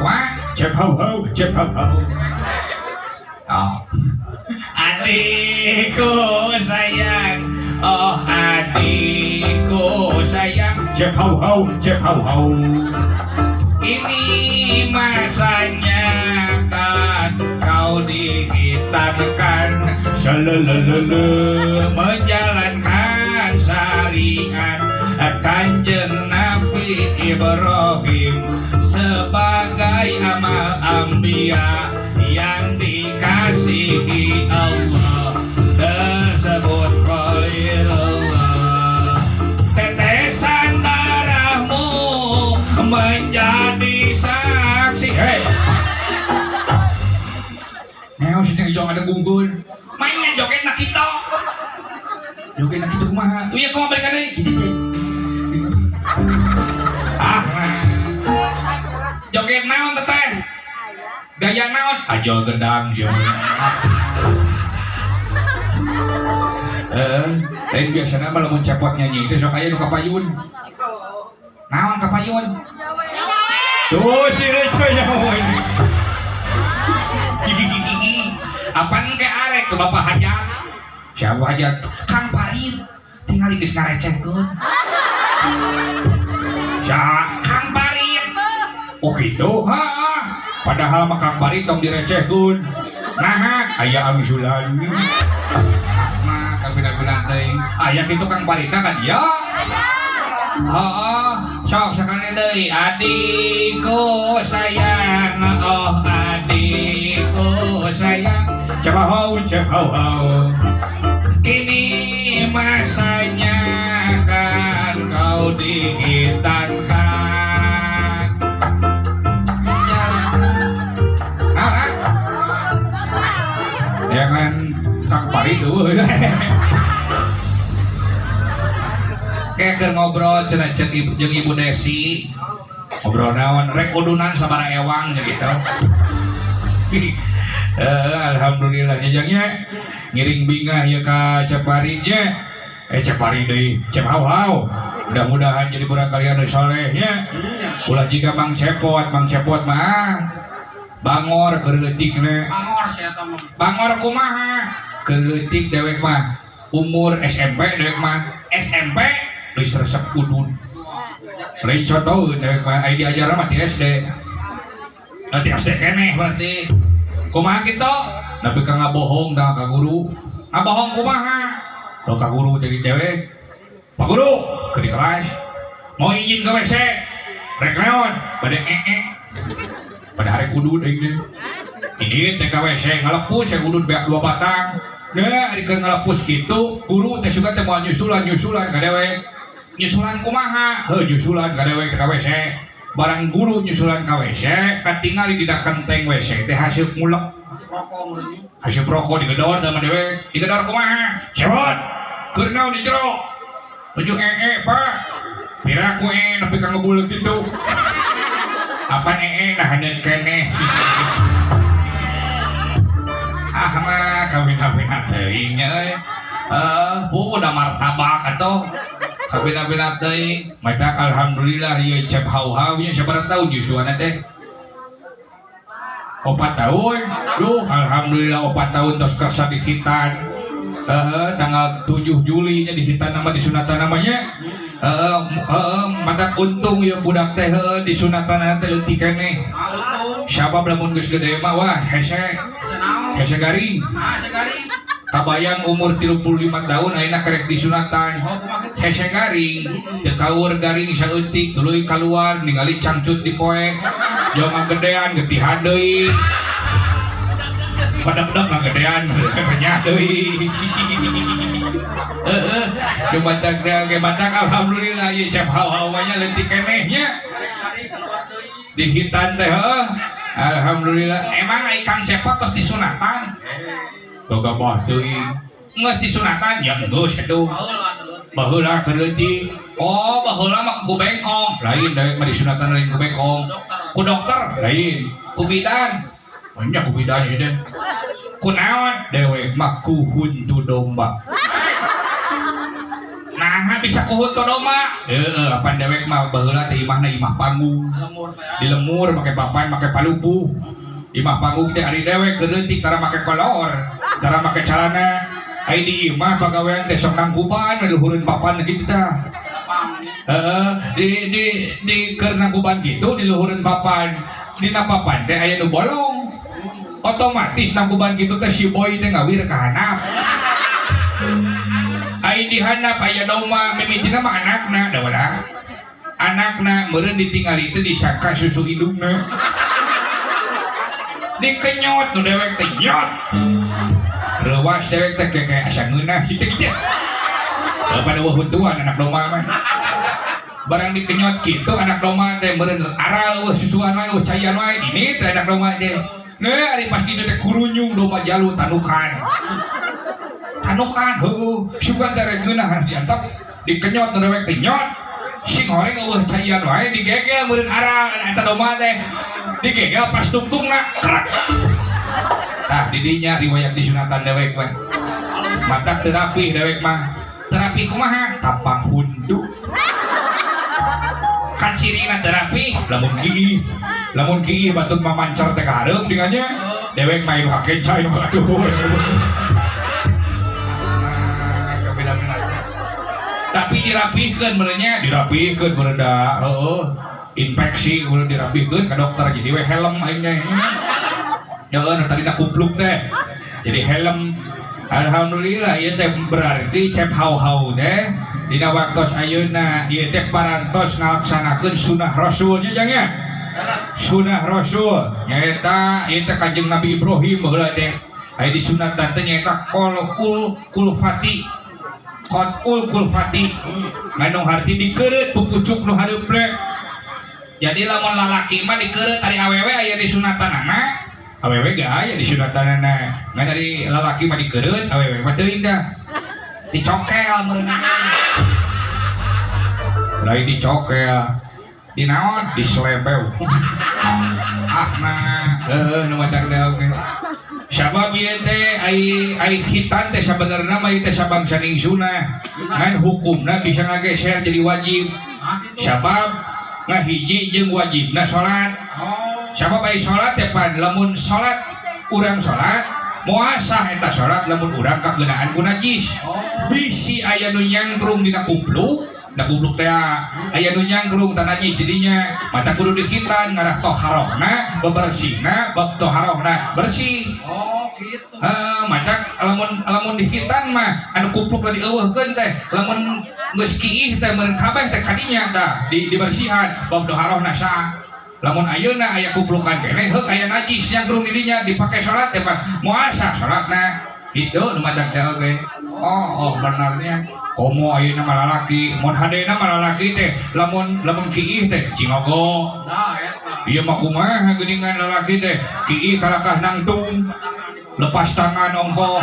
Wah, cep hau-hau. Oh. Adikku sayang, oh adikku sayang, cep hau-hau. Ini Salalala menjalankan syariat Kanjeng Nabi Ibrahim sebagai amal ambia yang dikasihi Allah tersebut Khalilullah. Tetesan darahmu menjadi saksi. Hei, neos yang jong ada gunggul mainnya joget nak kita kumaha iya kau balik kali joget naon teteh gaya naon aja gendang sih lain biasanya malah mun cepot nyanyi itu sok aya nu kapayun naon kapayun tuh si Reco nyawa apaan ke arek ke bapak hajat siapa hajat Kang Parit tinggal geus ngarecehkeun Kang Parit oh gitu padahal mah Kang Parit tong direcehkeun nah aya anu sulan mah kabina-bina teh aya kitu Kang Paritna kan ya sok sakane deui adikku sayang oh adikku sayang Cebau, kini masanya kan kau dihitankan. Jangan Kang Pari dulu. Kayak ngobrol cenah jeung Ibu Desi. Ngobrol naon rek udunan sabara ewang gitu. Alhamdulillah jajangnya ngiring bingah ya ka Ceparinnya Cepari deui Cep hau-hau mudah-mudahan jadi budak kalian solehnya ulah jika Mang Cepot mah bangor kerleutikna bangor kumaha kerleutik dewek mah umur SMP dewek mah SMP geus resep udun lain contoh dewek mah aya diajaran mah ti SD ti SD keneh berarti kumaha gitu tapi ka ngabohong dah ka guru ngabohong kumaha lo ka guru jadi dewe Pak Guru ke di kelas mau izin ke WC rek naon bade pada hari kudud ini teh ka WC ngalepus ya kudud beak 2 batang nah dikeun ngalepus kitu guru teh suka teh mau nyusulan ka dewe nyusulan kumaha heuh nyusulan ka dewe ka WC barang guru nyusulan ka WC katingali di kenteng WC teh hasil mulek hasil proko digedor sama dewe digedor kumaha cewot keur naon di jero tujuh pak piraku nepi ka ngebul kitu apa nah hadeun keneh mah kawin-kawin teuing nya udah martabak atuh kabina-bina teuing mata alhamdulillah ieu Cep hau-hau nya sabaraha tahun nyusuana teh 4 tahun duh alhamdulillah 4 tahun tos kersa dihitan tanggal 7 Juli nya dihitan nama disunatan namanya mata untung ya budak teh disunatan teh leutik keneh sabab lamun geus gede mah wah hese garing kabayang umur 35 tahun ayeuna kerek disunatan hese garing teu kaur garing saeutik tuluy keluar ningali cangcut di poek jong gedean getihan deui padam-padam ngagedean nya deui cuma tag alhamdulillah ieu Cep hau-hau nya leutik kenehnya dihitan teh alhamdulillah emang ai Kang Sepot tos disunatan boga boh teuing geus disunatan ya geus atuh baheula keur leutik oh baheula mah ku bengkong lain dewek mah disunatan lain ku bengkong ku dokter lain ku bidan nya ku bidan ieu deh ku naon dewek mah ku huntu domba nah bisa ku huntu domba heueuh pan dewek mah baheula teh imahna imah panggung di lemur make papan make palupuh imah panggung teh ari dewek keur leutik tara make kolor tara make calana ai di imah pagawean teh sok nangkuban luhureun papan kitu tah di keur nangkuban kitu di luhureun papan dina papan teh aya nu bolong otomatis nangkuban gitu teh si boy teh ngawir ka handap. Ai di handap aya doma mimitina mah anakna da walah. Anakna meureun ditinggali teh disangka susu indungna. Dikenyot nu dewek teh nyot. Rewas dewek teh kayak asa ngeunah situ kitu. Pada wahuntuan anak doma mah. Barang dikenyot gitu anak doma teh meureun aral susuan wae cayan wae ini teh anak doma teh. Nah, ari pas kitu teh kurunyung doma jalu tanukan. Tanukan heuh, sugan teh regeunah harus diantap dikenyot nu dewek teh nyot. Sing horeng eueuh cayan wae digegel meureun aral eta doma teh. Digegel pas tungtungna krak. Tah didinya riwayat disunatan dewek mah. Matak terapi dewek mah. Terapi kumaha? Tapak hundu. Kan sirina terapi lamun gigi batur mamancar teh ka hareup dingannya dewek main kakenca anu aduh. Tapi dirapihkeun benernya da infeksi udah dirapihkeun ka dokter jadi we helm aing nya. Heeh tadi na kupluk teh. Jadi helm alhamdulillah ieu teh berarti cep hau-hau teh dina waktos ayeuna ieu teh parantos ngalaksanakeun sunah rasulnya jangnya. Sunah rasul nyaeta ieu teh Kanjeng Nabi Ibrahim baheula teh. Aya disunatan teh nyaeta kulfati. Qul kulfati ngandung harti dikereut pupucuk nu hareup rek. Jadi lamun lalaki mah dikereut ari awewe aya di sunatanana, awewe ge aya di sunatanana. Ngan ari lalaki mah dikereut, awewe mah teuing dah. Dicokel meureunna. Lain dicokel. Dinaon? Dislebeu. Nu madak teh oge. Sabab ieu teh ai khitan teh sabenerna mah ieu teh sabangsa ning sunah. Ngan hukumna bisa ngageser jadi wajib. Sabab ngahiji jeung wajibna salat. Sabab ai salat teh pan lamun salat urang salat moal sah eta salat lamun urang kageunaan ku najis. Bisi aya nu nyangkrung dina kupluk. Da kupluk teh aya nu nyangkrung tah najis didinya. Mata kudu dikhitan ngarah toharohna bebersihna bab toharohna bersih. Gitu. Matak lamun dikhitan mah anu kupluk tadi eueuhkeun teh lamun geus kiih teh meureun kabeh teh kadinya tah dibersihan bab toharohna sah. Lamun ayeuna aya kuplukan keneh heuk aya najis nyangkrung didinya dipake salat teh mah moal sah salatna. Kitu nu matak teh oge. Oh benernya komo ayeuna mah lalaki mun hadena mah lalaki teh lamun kiih teh cingogo. Nah eta. Ieu mah kumaha geuningan lalaki teh kiih kalakah nangtung. Lepas tangan ongko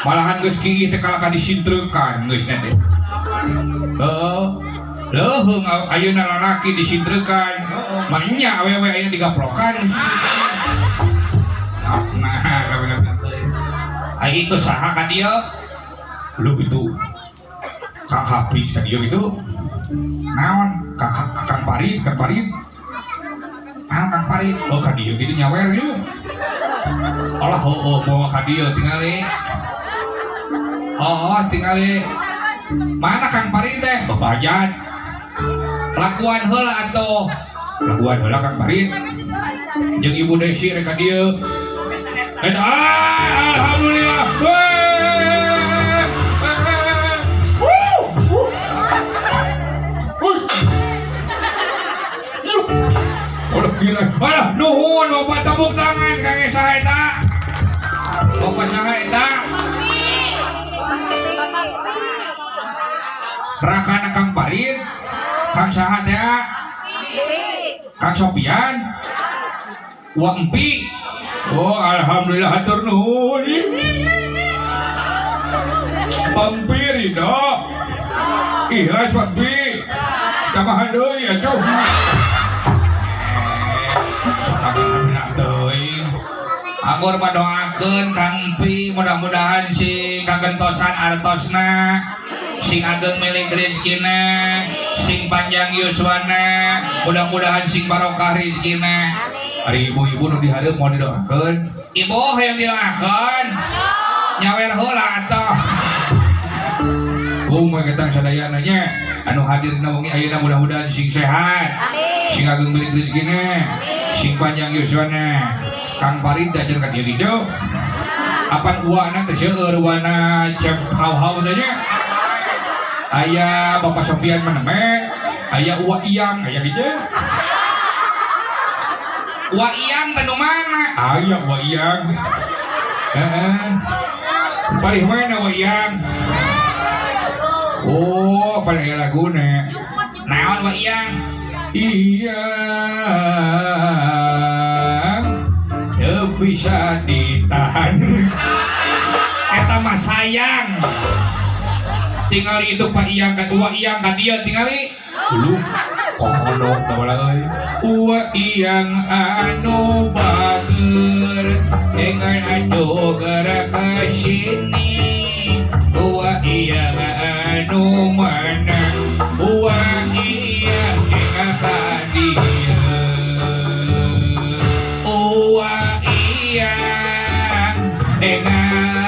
malahan geus kieu teh kalaka disintrekan geus teh. Leuheung ayeuna lalaki disintrekan. Manya awewe ayeuna digaplokan. Nah, ai itu saha ka dieu? Lu itu Kang Hafiz ka dieu gitu. Naon? Kang Parit. Kang Parit. Oh ka dieu gitu nyawer ieu. Allah bawa ka dieu tingali. Tingali. Mana Kang Parit teh? Babajat. Lakuan heula atuh. Lakuan heula Kang Parit. Jeung Ibu Desi rek ka dieu. Alhamdulillah. Alah, nuhun Bapak tepuk tangan kangge saha eta? Bapak saha eta? Rakana Kang Parit, Kang saha teh? Kang Sopian, Wak Empi. Oh, alhamdulillah hatur nuhun. Pampir itu. Ikhlas Pampir. Tambahan deui atuh. Amur madoakeun Kang Empi mudah-mudahan si kagentosan artosna sing ageng milik rezekina sing panjang yuswana mudah-mudahan sing barokah rezekina. Ari ibu-ibu nu dihareup mau didoakeun. Ibu hayang didoakeun. Nyawer heula atoh. Kumaha ketang sadayana nya anu hadir dina wengi ayeuna mudah-mudahan sing sehat. Sing ageng milik rezekina, sing panjang yuswana. Kang Parid ajar ka dieu dieu. Apan uwana teh seueur wana cep hau-hau teh nya. Aya Bapak Sofian meneme, aya Uwa Iyang aya dieu. Uwa Iyang teh nu mana? Aya Uwa Iyang. Heeh. Palih mana Uwa Iyang? Oh, palih laguna. Naon Uwa Iyang? Iyang teu bisa ditahan. Eta mah sayang. Tingali itu Pak Iyang kan Uwa Iyang kan dia tingali. Dulu kokodok tawala euy. Uwa Iyang anu bager dengan atuh gerak ke sini. Uwa Iyang anu mana? Uwa Iyang dengan ka dieu. Uwa Iyang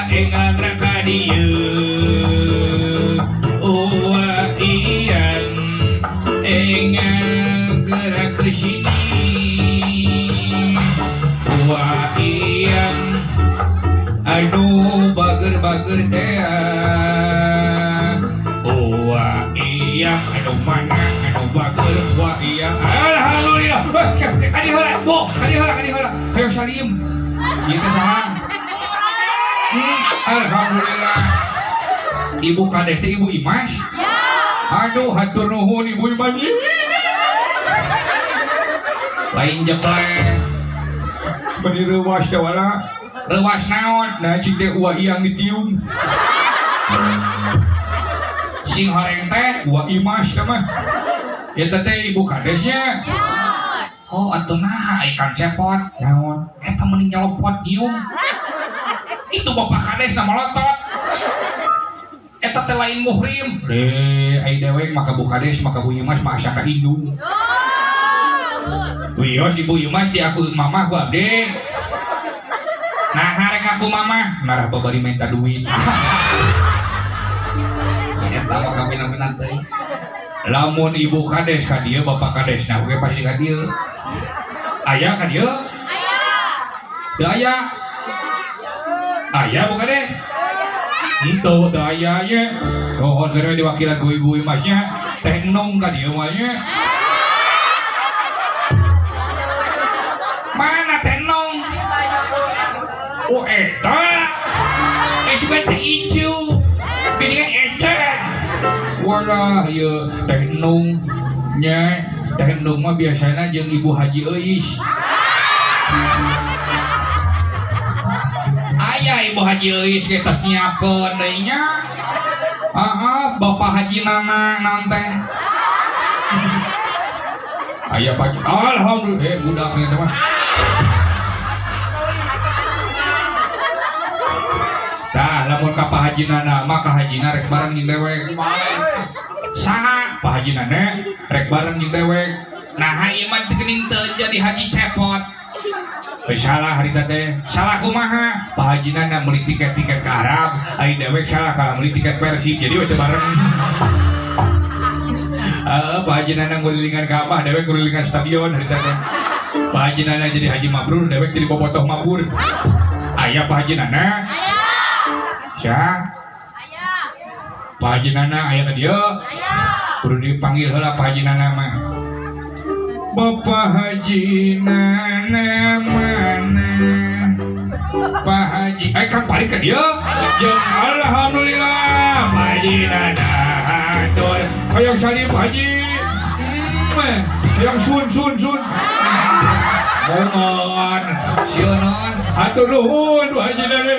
dengan ka dieu. Uwa Iyang gerak ke sini. Uwa Iyang aduh bager-bager teh. Uwa Iyang anu mana anu bager Uwa Iyang. Alhamdulillah. Kadi heula, Bu. Kadi heula. Hayang salim. Ieu teh saha? Alhamdulillah. Ibu Kades teh Ibu Imas? Ya. Aduh, hatur nuhun Ibu Imas. Lain jeblek. Beni reuwas teh wala. Reuwas naon? Nah, cing teh Uwa Iyang ditium. Sing horeng teh Uwa Imas teh mah. Eta teh Ibu Kadesnya. Ya. Oh, atuh nah ikan cepot. Naon? Eta mending nyelopot nyium. Itu Bapak Kades na malotot. Eta teh lain muhrim. Ai dewek maka Bu Kades maka Bu Imas mah asa ka indung. Wios Ibu Imas di aku mamah ku abdi. Nah harek aku mamah ngarah babari minta duit. Eta mah kapinan-pinan teh. Lamun Ibu Kades ka dieu Bapak Kades nah oge pasti ka dieu. Aya ka dieu? Aya. Teu aya. Aya Bu Kades? Itu daya nya. Mohon kira diwakilan ku Ibu Imasnya teh enong ka dieu mah nya. Mana teh enong? Oh eta. Suka teh icu. Binian eta. Walah ieu teh enong nya. Teh enong mah biasana jeung Ibu Haji Euis. Aya Ibu Haji Euis geus nyiapkeun deui nya. Bapak Haji Nana naon teh. Aya Pak. Alhamdulillah budak nya mah. Tah lamun ka Pak Haji Nana mah ka hajina rek bareng jeung dewek. Saha Pak Haji Nana rek bareng jeung dewek. Nah ieu mah geuning teu jadi haji cepot. Salah hari teh salah kumaha Pak Haji Nana meuli tiket-tiket ke Arab ai dewek salah kalah meuli tiket Persib jadi we bareng. Pak Haji Nana ngulilingan ka Abah dewek ngulilingan stadion hari teh. Pak Haji Nana jadi haji mabrur dewek jadi bobotoh mabur. Aya Pak Haji Nana? Aya. Sia? Aya. Pak Haji Nana aya ka dieu? Aya. Kudu dipanggil heula Pak Haji Nana mah. Bapak Haji Nana mana? Pak Haji, Kang Parid ka dieu? Jeung alhamdulillah Pak Haji Nana hatur. Hayang salim Pak Haji. Hayang sun. Mohon, sionon, hatur nuhun Pak Haji Nana.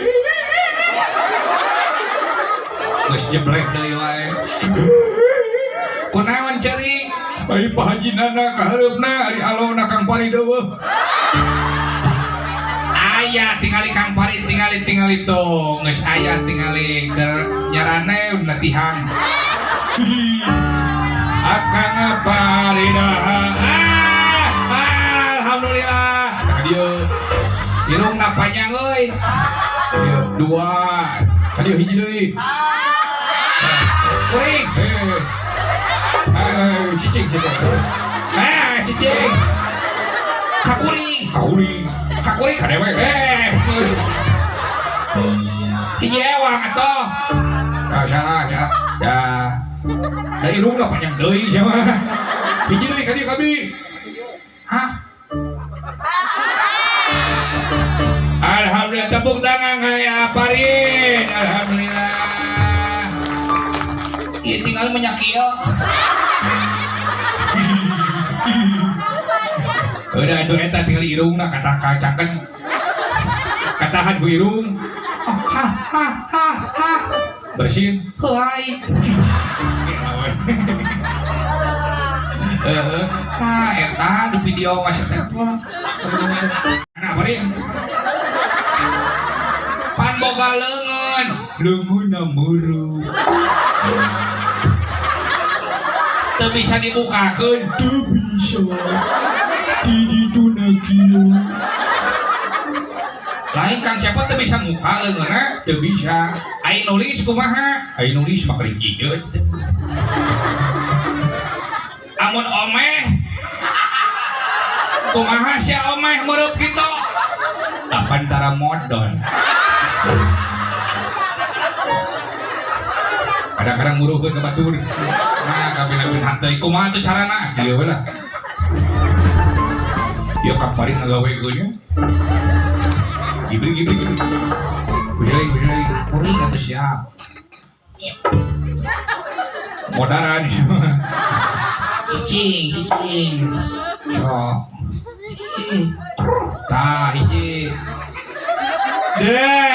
Geus jeblek deui wae. Kunaon cari? Ai Pak Haji Nana kahareupna ari alona Kang Parid eueuh. Aya tingali Kang Parid tingali tuh geus aya tingali keur nyarane latihan. Akang Parid alhamdulillah. Dieu irungna panjang euy. Dua. Kadieu hiji deui. Kuring. Cicing. Cicing. kakuring kadewe hiji ewang atuh salah ya da irungna panjang deui sama hiji deui ka dieu kabdi hah alhamdulillah tepuk tangan kayak Parin alhamdulillah ya tinggal menyakio udah itu eta tinggal irungna kata kacakan katahan ku irung ha bersin hai eta di video masih telepon nah Parin pan boga leungeun muru teu bisa dibukakeun teu bisa di dituna kieu lain Kang siapa teu bisa muka leungeunna teu bisa ai nulis kumaha ai nulis mah kerinci ieu amun omeh kumaha sia omeh meureub kitu apantara modon kadang-kadang nguruhkeun ke batur nah kabin-kabin hanteu kumaha teu carana kieu lah ieu Kang Parin ngagawekeun nya gibri bujai kuring atuh siap modaran cicing sok tah hiji deh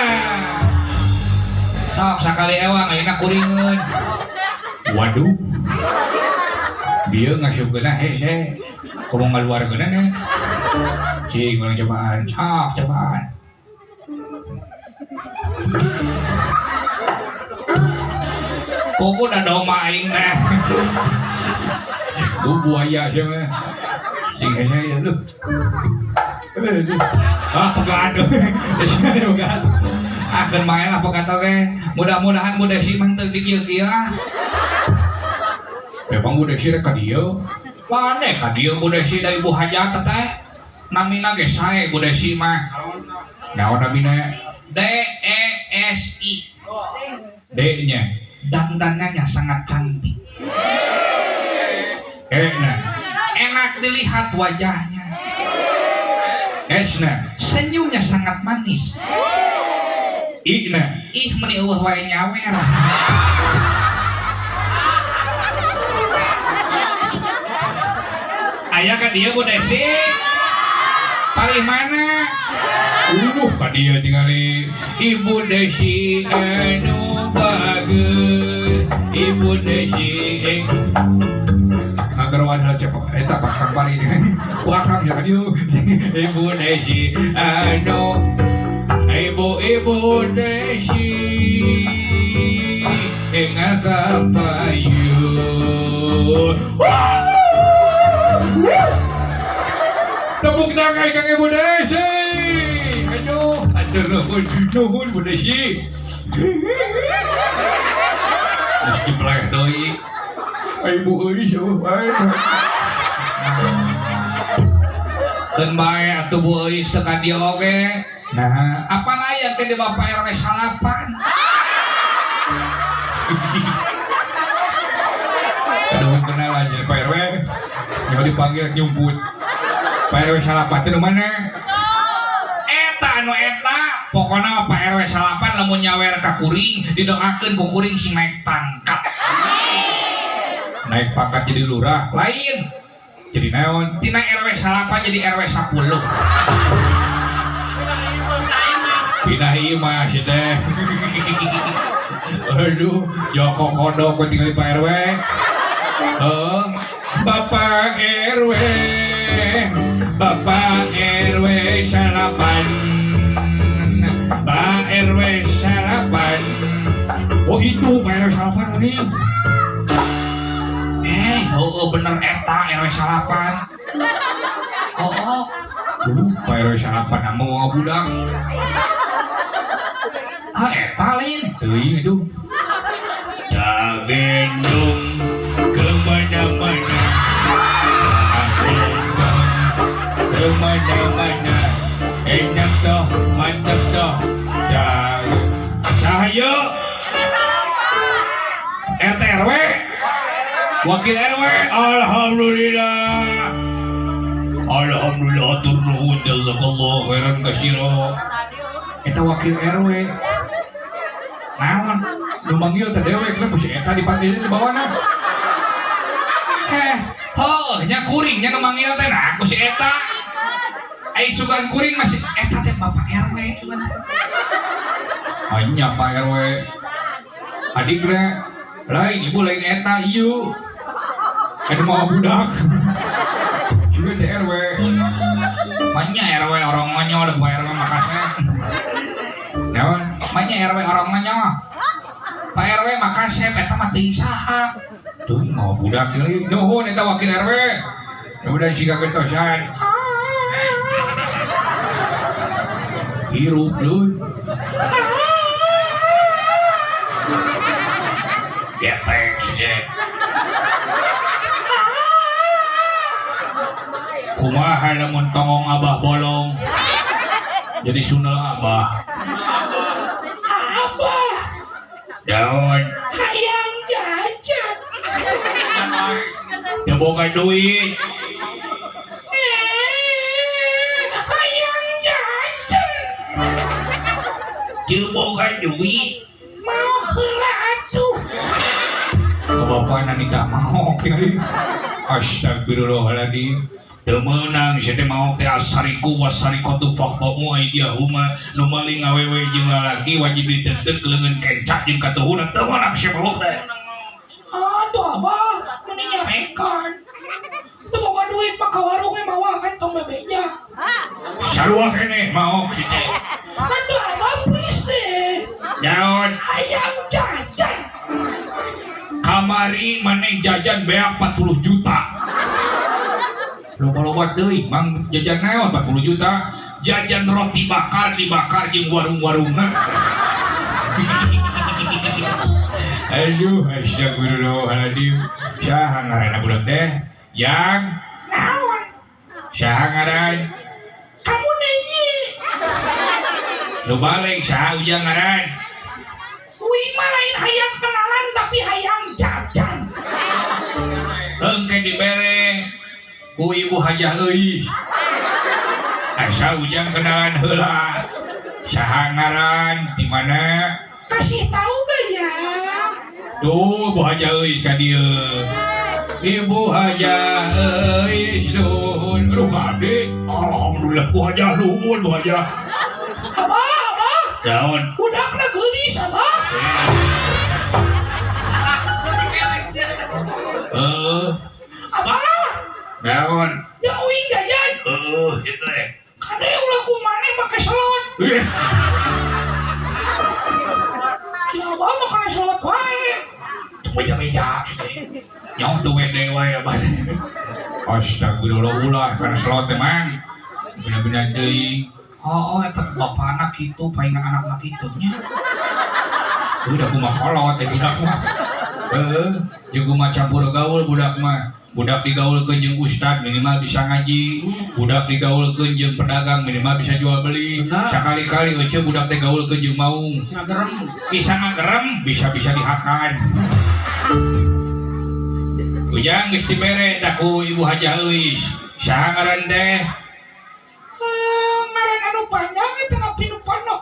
sok sakali ewang ayeuna kuringeun waduh dia ngasupkeunna hese kudu ngaluarkeunna nih cing urang cobaan cobaan pokok udah doma aing teh buaya siapa sing hese ya lu pegat akan main apa kata ke mudah-mudahan Bu Desi mantep di kieu-kieu memang Bu Desi rek ka dieu mana ka dieu Bu Desi da Ibu Hajat teh namina ge sae Bu Desi mah naon namina DESI D-nya dandanannya sangat cantik enak dilihat wajahnya S-nya senyumnya sangat manis I-nya meni eueuh wae nyawer aya ka dieu Bu Desi paling mana ka dieu tingali Ibu Desi anu bageus Ibu Desi agar wadah cepet eta Pak Kang Parin ku akang ya dieu Ibu Desi anu Ibu Desi engal kapayun tepuk tangan Kang Ibu Desi aduh nuhun Bu Desi meski peleh doi Ibu euy seueuh bae keun bae atuh Bu euy teu ka dieu oge nah apa aya teh di Bapak RW salapan aduh kenal aja Pak RW nyaho dipanggil nyumput Pak RW salapan teh mana eta pokoknya Pak RW salapan lamun nyawer ka kuring didoakeun ku kuring sing naik pangkat jadi lurah lain jadi naon tina RW salapan jadi RW 10 pindah ieu mah teh aduh Joko Kodok ku tinggal di Pak RW Bapak RW salapan Pak RW salapan oh itu Pak RW salapan nih bener eta RW salapan Pak RW salapan mau budak eta lain teuing itu Gendong kemana-mana kemana mana enak toh mantap toh Cahaya RT RW Wakil RW Alhamdulillah atur nuhun jazakallahu khairan katsira eta wakil RW naon nu manggil teh dewe kenapa si eta dipanggilin di bawahna nya kuringnya nu manggil teh nah ku si eta ai sugan kuring masih eta teh bapak RW sugan hanya Pak RW adiknya lain ibu lain eta ieu ada mau budak juga di RW banyak RW orang ngonyol ada Pak RW makasnya naon banyak RW orang ngonyol Pak RW makasnya eta mah teuing saha tuh mau budak ieu nuhun eta wakil RW udah siga gentosan hirup lu getek saja kumaha lamun tongong abah bolong jadi sunel abah daun hayang jajan teu boga duit hayang jajan teu boga duit mau heula atuh kebapanan tidak mau kali astagfirullahaladzim teu meunang sia teh mau teh asariku wasarikotu faqtamu aydiyahuma nu maling awewe jeung lalaki wajib didegdeg leungeun kencak jeung katuhuna teu meunang sia balok teh atuh abah meni nyarekan teu boga duit mah ka warung we mawa tong bebeja sarua keneh mau si teh atuh abah please deh daun hayang jajan kamari maneh jajan beak 40 juta loba-loba deui mang jajan naon 40 juta jajan roti bakar dibakar jeung warung-warungna aduh astagfirullahaladzim saha ngaranna budak teh yang naon saha ngaran kamu nenyi lu balik saha ujang ngaran uing mah lain hayang kenalan tapi hayang jajan engke dibere ku ibu hajah euis asa ujang kenalan heula saha ngaran di mana kasih tahu gak ya tuh ibu hajah euis ka dieu ibu hajah euis nuhun aduh kade alhamdulillah bu hajah nuhun bu hajah abah daun budakna geulis abah abah daun ya uing jajan itu kade ulah kumane make selot si abah mah kana selot wae meja-meja nyawa tuh wede wae abah astagfirullah kana selot teh man bener-bener deui eta bapana kitu paingan anakna kitu nya udah kumaha kolot teh budak mah jeung kumaha campur gaul budak mah budak digaulkeun jeung ustad minimal bisa ngaji budak digaulkeun jeung pedagang minimal bisa jual beli sakali-kali euceul budak teh gaulkeun jeung maung bisa ngagerem bisa dihakan ujang geus dibere da ku ibu hajah euis saha ngaran teh ngaran anu panjang eta nepi nu pondok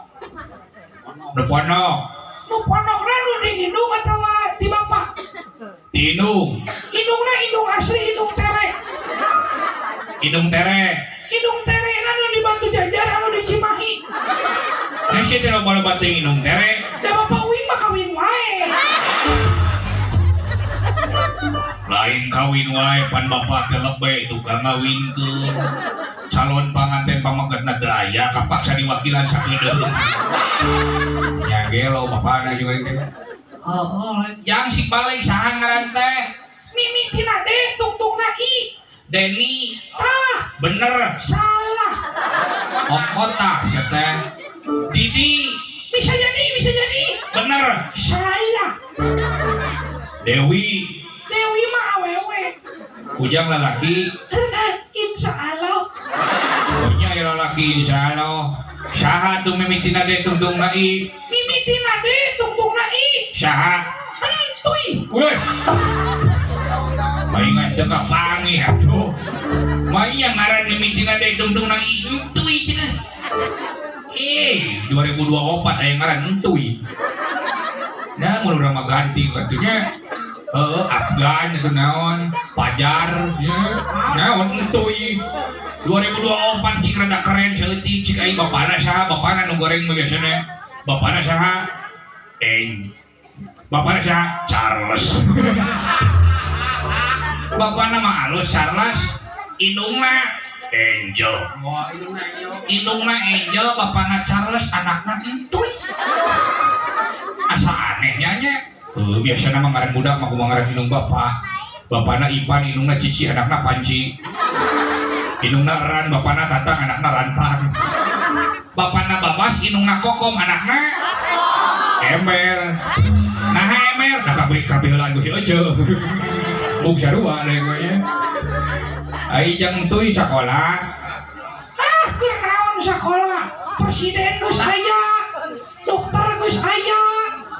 nu pondokna nu di hidung atawa di bapak di hidungna hidung asli hidung tere anu di Batu Jajar anu di Cimahi nah sih teh loba-loba teh hidung tere da bapak uing mah kawin wae lain kawin wae pan bapak teh lebih tukang ngawinkeun calon panganten pamagetna teu aya kapaksa diwakilan sakedeung nya gelo bapana juga teh yang si balik saha ngaran teh mimi tina de tungtungna i Deni bener salah okota sia teh Didi bisa jadi bener salah Dewi mah awewe ujang lalaki insya Allah pokoknya lalaki insano. Saha tuh mimiti nade tungtung nai. Mimiti nade tungtung nai. Saha entuy. Weh. Maingan jaga pangi atuh. Mai yang ngaran mimiti nade tungtung nai entuy cenah. 2024 aya ngaran entuy. Nah, mulai udah ganti katanya. Afgan itu naon, Pajar, ya, naon entuy. 2024 cik rada keren seutik cik aing bapana saha, bapana nu goreng mah biasana. Bapana saha? Bapana saha? Charles. Bapana mah alus Charles, indungna Angel. Oh, indungna Angel. Indungna Angel, bapana Charles, anakna entuy. Asa anehnya nya. Biasanya mah ngaran budak mah kumaha ngaran indung bapak. Bapana Ipan, indungna Cici, anakna Panci. Indungna Ran, bapana Tatang, anakna Rantang. Bapana Babas, indungna Kokom, anakna Ember. Nah Ember, nah kabelan ku si Ece. Bung sarua deui gue nya. Ai jang teuy sakola. Keur naon sakola? Presiden geus aya. Dokter geus aya.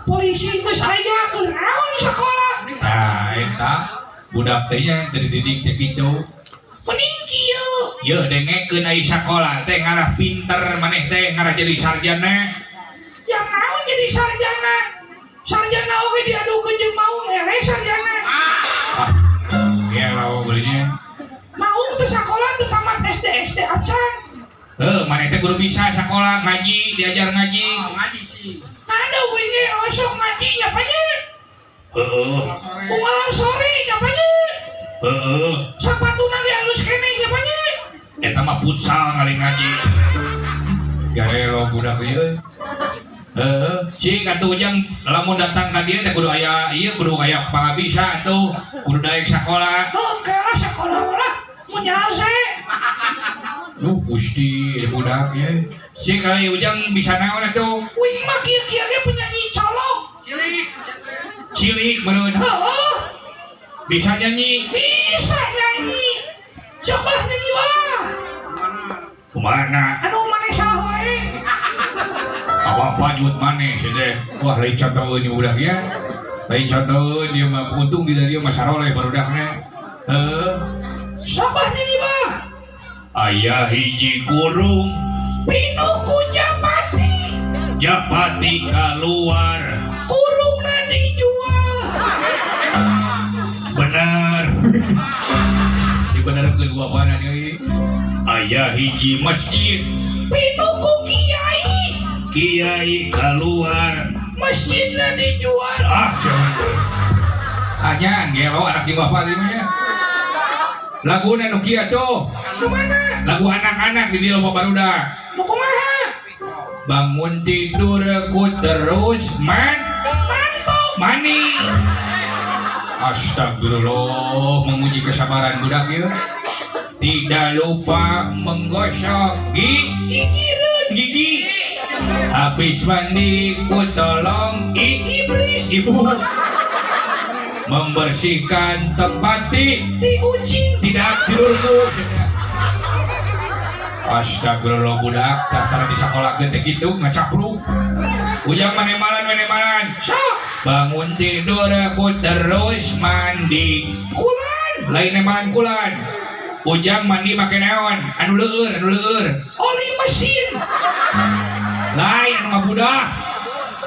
Polisi geus aya, keur naon sakola? Nah, eta budak teh nya dari didik teh kitu. Mending kieu. Ye dengekeun ai sakola teh ngarah pinter maneh teh ngarah jadi sarjana. Yang naon jadi sarjana? Sarjana oge diadukeun jeung maung eleh sarjana. Ya lawa beulinya. Maung teh sakola teh tamat SD acan. Maneh teh kudu bisa sakola ngaji, diajar ngaji. Oh, ngaji sih. Ada wingi osok ngaji nyapanya? Kumaha sore nyapanya? Sapatuna ge alus kene nyapanya? Eta mah futsal kali ngaji. Garelo budak ieu. Si katu ujang lamun datang ka dieu teh kudu aya ieu kudu aya pangabisa atuh, kudu daek sakola. Kala sakola ulah mun nyase. Gusti budak ya. Si kali ujang bisa naon atuh? Wing mah kieu-kieu ge penyanyi colok. Cilik meureun. Heeh. Bisa nyanyi? Bisa nyanyi. Coba nyanyi wah. Kumana? Anu maneh salah wae. Apa-apa nyebut maneh sih teh. Wah lain contoheun ieu budak ya. Lain contoheun ieu mah untung di dieu mah saroleh barudakna. Coba nyanyi wah. Aya hiji kurung pinuku Japati keluar kurungna dijual. Benar. Dibenerkeun ku apana deui? Aya hiji masjid pinuku kiai keluar masjidna dijual. Hanya gelo anak di bapak ieu nya. Laguna nu kieu tuh. Nu mana? Lagu anak-anak di dieu loba barudak. Nu kumaha? Bangun tidur ku terus mantuk mani. Astagfirullah, memuji kesabaran budak ieu. Tidak lupa menggosok gigi. Habis mandi ku tolong iblis ibu. Membersihkan tempat di kucing tidak tidurku. Astagfirullah budak, datang di sekolah gede gitu ngacapruk. Ujang maneman. Bangun tidur aku terus mandi. Kulan, lain emalan kulan. Ujang mandi pakai naon? Anu leur. Oli mesin. Lain anu ngabudah.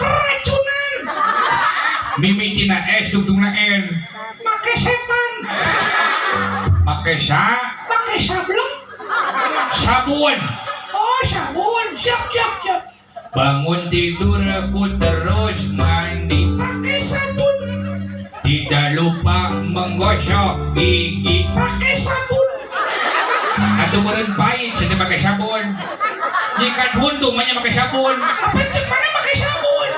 Keracunan. Mimitina S tungtungna N. Make setan. Make sablon. Sabun. Oh sabun. Siap. Bangun tidur aku terus mandi. Pakai sabun. Tidak lupa menggosok gigi. Pakai sabun. Atau meureun pahit sedih pakai sabun. Nyikat huntung mah pakai sabun. Apa cek mana pakai sabun?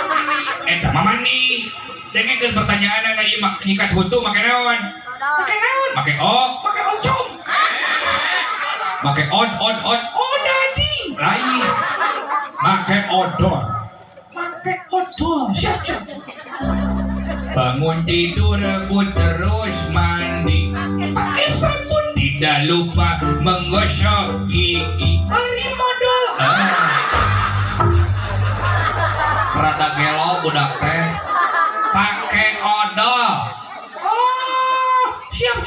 Eta mah mandi. Dengekeun pertanyaanna ieu nyikat huntung make naon? Make oncom. Make od. Odadi. Lain. Make odor. Siap. Bangun tidur aku terus mandi. Pakai sabun. Tidak lupa menggosok gigi. Hari budak teh pakai odol. Oh, siap.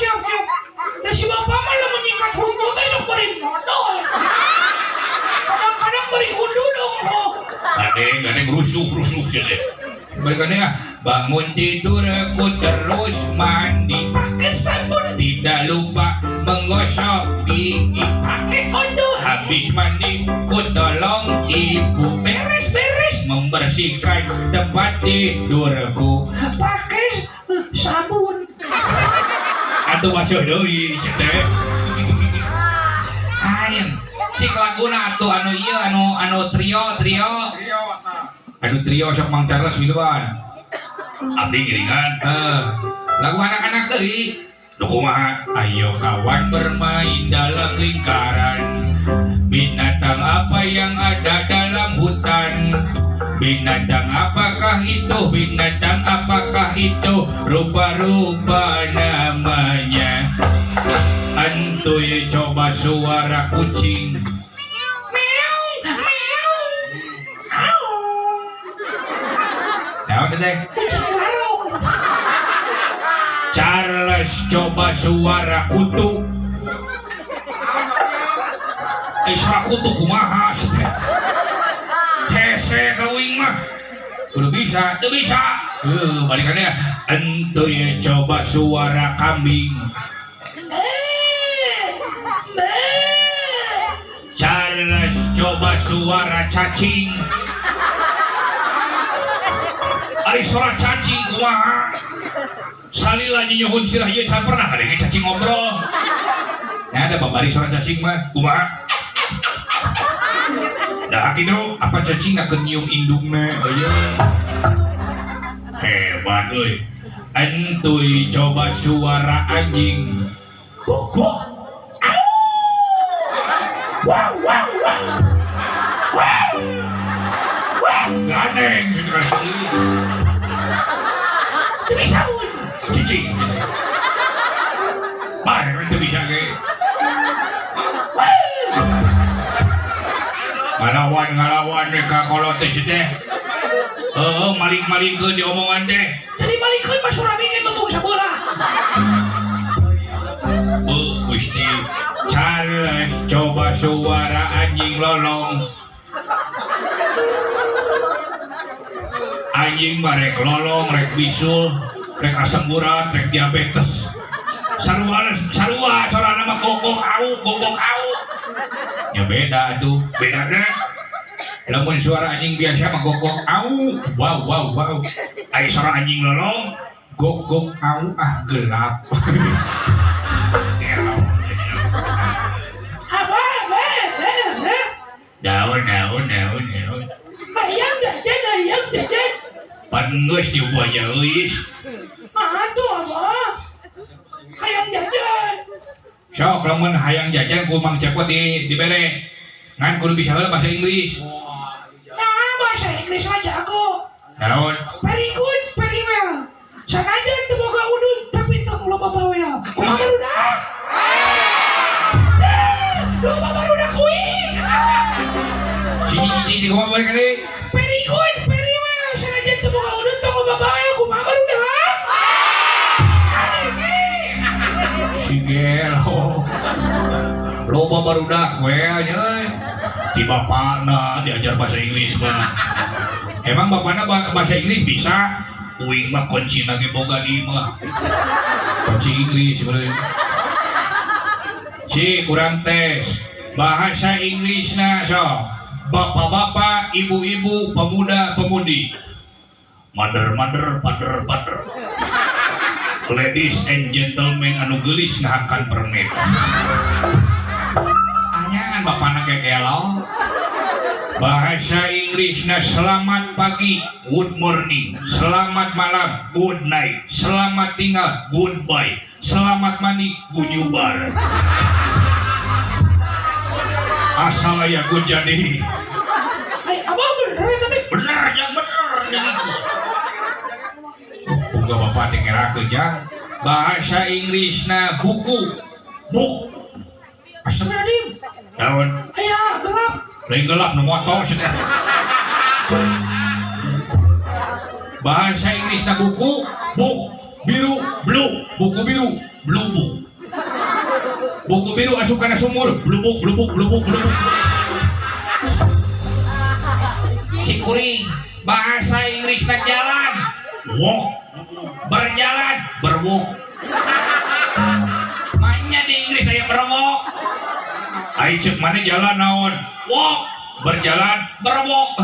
Da si bapak mah lamun nyikat hundu teh sok beri odol. Kadang-kadang beri hundu dong. Gadeng rusuh sih deh. Berikannya ya, bangun tidur aku terus mandi pakai sabun, tidak lupa menggosok gigi pakai odol. Habis mandi ku tolong ibu beres-beres membersihkan tempat tidurku pakai sabun. Aduh masuk deui teh. Aing si laguna atuh anu ieu anu trio. Aduh trio sok Mang Charles Wilwan. Abdi giringan. Lagu anak-anak deui. Kumaha? Ayo kawan bermain dalam lingkaran. Binatang apa yang ada dalam hutan? Binatang apakah itu? Binatang apakah itu? Rupa-rupa namanya. Antuy coba suara kucing. Naon teh? Charles coba suara kutu. Suara kutu kumaha teh? Hese kawing mah. Udah bisa, tuh bisa. Balikannya. Entuy coba suara kambing. Charles coba suara cacing. Ari suara cacing kumaha? Salila nyuhun sirah ieu can pernah ada cacing ngobrol. Ya ada babari suara cacing mah kumaha? Dah kitu apa cacing nak nyium indungna aya. Hebat euy. Entuy coba suara anjing. Gogok. Wow. Gadeng gitu kan. Itu bisa pun cicing. Baik itu bisa ke. Ngalawan mereka kalau teh teh. Maling-malingkeun di omongan teh. Tadi malingkeun mah surami itu tuh sabola. Gusti Charles coba suara anjing lolong. Anjing mah rek lolong, rek bisul, rek asam urat, rek diabetes. Sarua suara nama gogok au. Ya beda tuh, beda deh. Lamun suara anjing biasa mah gogok au. Wow. Ai suara anjing lolong, gogok au gelap. Daun. Ayam jajan. Pangeus diubah jauhis. Tuh apa? Hayang jajan. Sok lamun hayang jajan ku Mang Cepot dibere. Ngan kudu bisa heula bahasa Inggris. Nah, bahasa Inggris mah jago. Naon? Very good, very well. Sanajan teu boga udun tapi teu loba bawel. Kumaha barudak? Loba barudak kuing. Cici kumaha balik deui? Very good, very well. Sanajan teu boga udun teu loba bawel. Kumaha barudak? Si gelo. Loba barudak we nya. Ti bapana diajar bahasa Inggris mah. Emang bapana bahasa Inggris bisa? Uing mah kunci nage boga di mah. Kunci Inggris bener. Si kurang tes bahasa Inggrisna so. Bapak-bapak, ibu-ibu, pemuda-pemudi. Mother, father. Ladies and gentlemen anu geulis ngahakan permen. Anyangan bapana kekelo. Bahasa Inggrisnya selamat pagi, good morning, selamat malam, good night, selamat tinggal, goodbye, selamat mandi, gujubar. Asal ya gue jadi. Abang bener tadi. Bener. Bunga bapak dengerakeun jang. Bahasa Inggrisnya buku, book. Astagfirullahaladzim. Daun. Aya gelap. Lain gelap nu motor sudah. bahasa Inggrisna buku book biru blue buku biru blue book buku biru asup kana sumur blue book blue book blue book blue book cikuring bahasa Inggrisna jalan walk berjalan berwalk mainnya di Inggris saya berwalk ayo cek mana jalan naon walk berjalan berwalk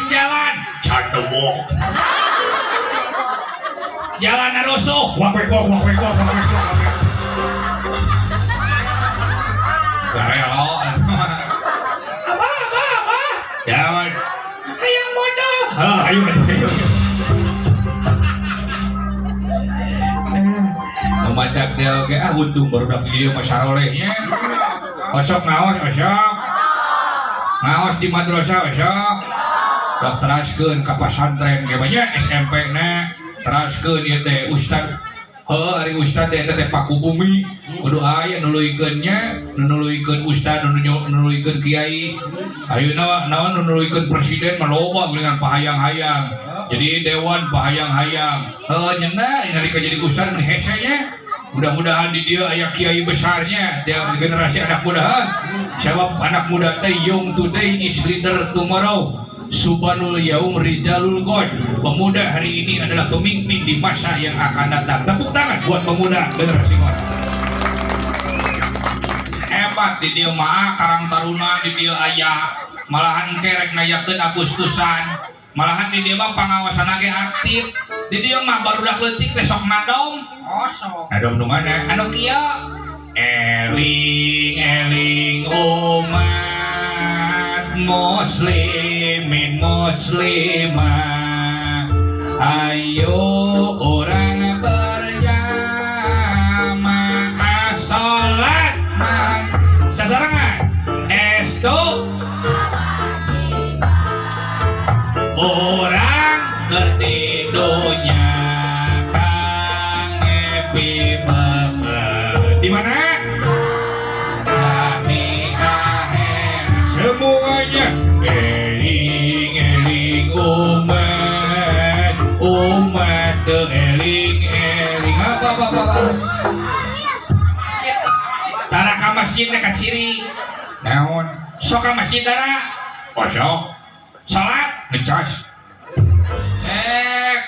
jalan canda walk jalan narusuh walk walk walk walk walk walk walk apa jangan hayang modal ayo memadak dia oke untung baru dapat video masyarolehnya osok ngawas di madrasah osok sok teraskeun ka pasantren ge banyak SMP na teraskeun ieu teh ustad ari ustad teh paku bumi kudu aya nuluykeun ustad nuluykeun kiai ayeuna naon nuluykeun presiden maloba geuningan pahayang-hayang jadi dewan pahayang-hayang nyeuna nalika jadi ustad mun hese nya mudah-mudahan di dia aya kiai besarnya dia generasi anak muda sebab anak muda teh young today is leader tomorrow Subhanul Yaum Rizalul God. Pemuda hari ini adalah pemimpin di masa yang akan datang. Tepuk tangan buat pemuda generasi God. Hebat di dia mah karang taruna di dia aya malahan kerek ngayakeun Agustusan. Malahan di dia mah pengawasan ge aktif. Di dia mah barudak leutik teh sok nadom. Nadom nu mana? Anu kieu. Eling umat muslimin muslimah ayo orang berjamaah salat sasarangan estu orang kerdidonya kang epi bakal di mana di akhir semuanya eling umat teu eling apa tara ka masjid teh ka ciri naon sok ka masjid tara sok salat ngecas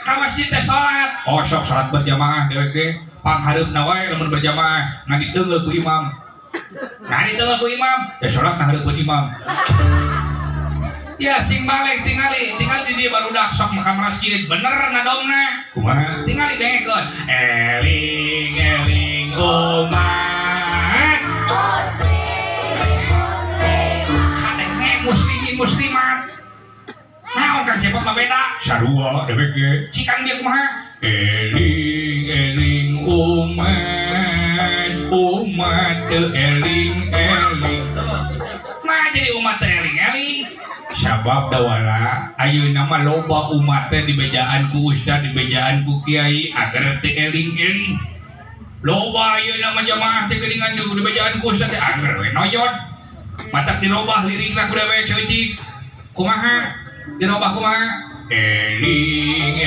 ka masjid teh salat sok salat berjamaah dewek ge panghareupna wae lamun berjamaah ngadi teungeul ku imam ya salat nghareupeun imam ya cing balik tingali di dia barudak sok maka masjid bener nadomna kumaha tingali dengekeun eling umat kadenge muslimin muslimat naon kan cepot mah beda sarua dewek ge cikan dia kumaha eling umat teu eling nah jadi umat teu eling sabab dawala ayeuna mah loba umat teh di bejaan ku ustad di bejaan ku kiai agar teu eling loba ayeuna mah jamaah teh geuningan di bejaan ku ustad teh agar we noyod matak dirobah lirikna ku dewek ceucik kumaha dirobah kumaha eling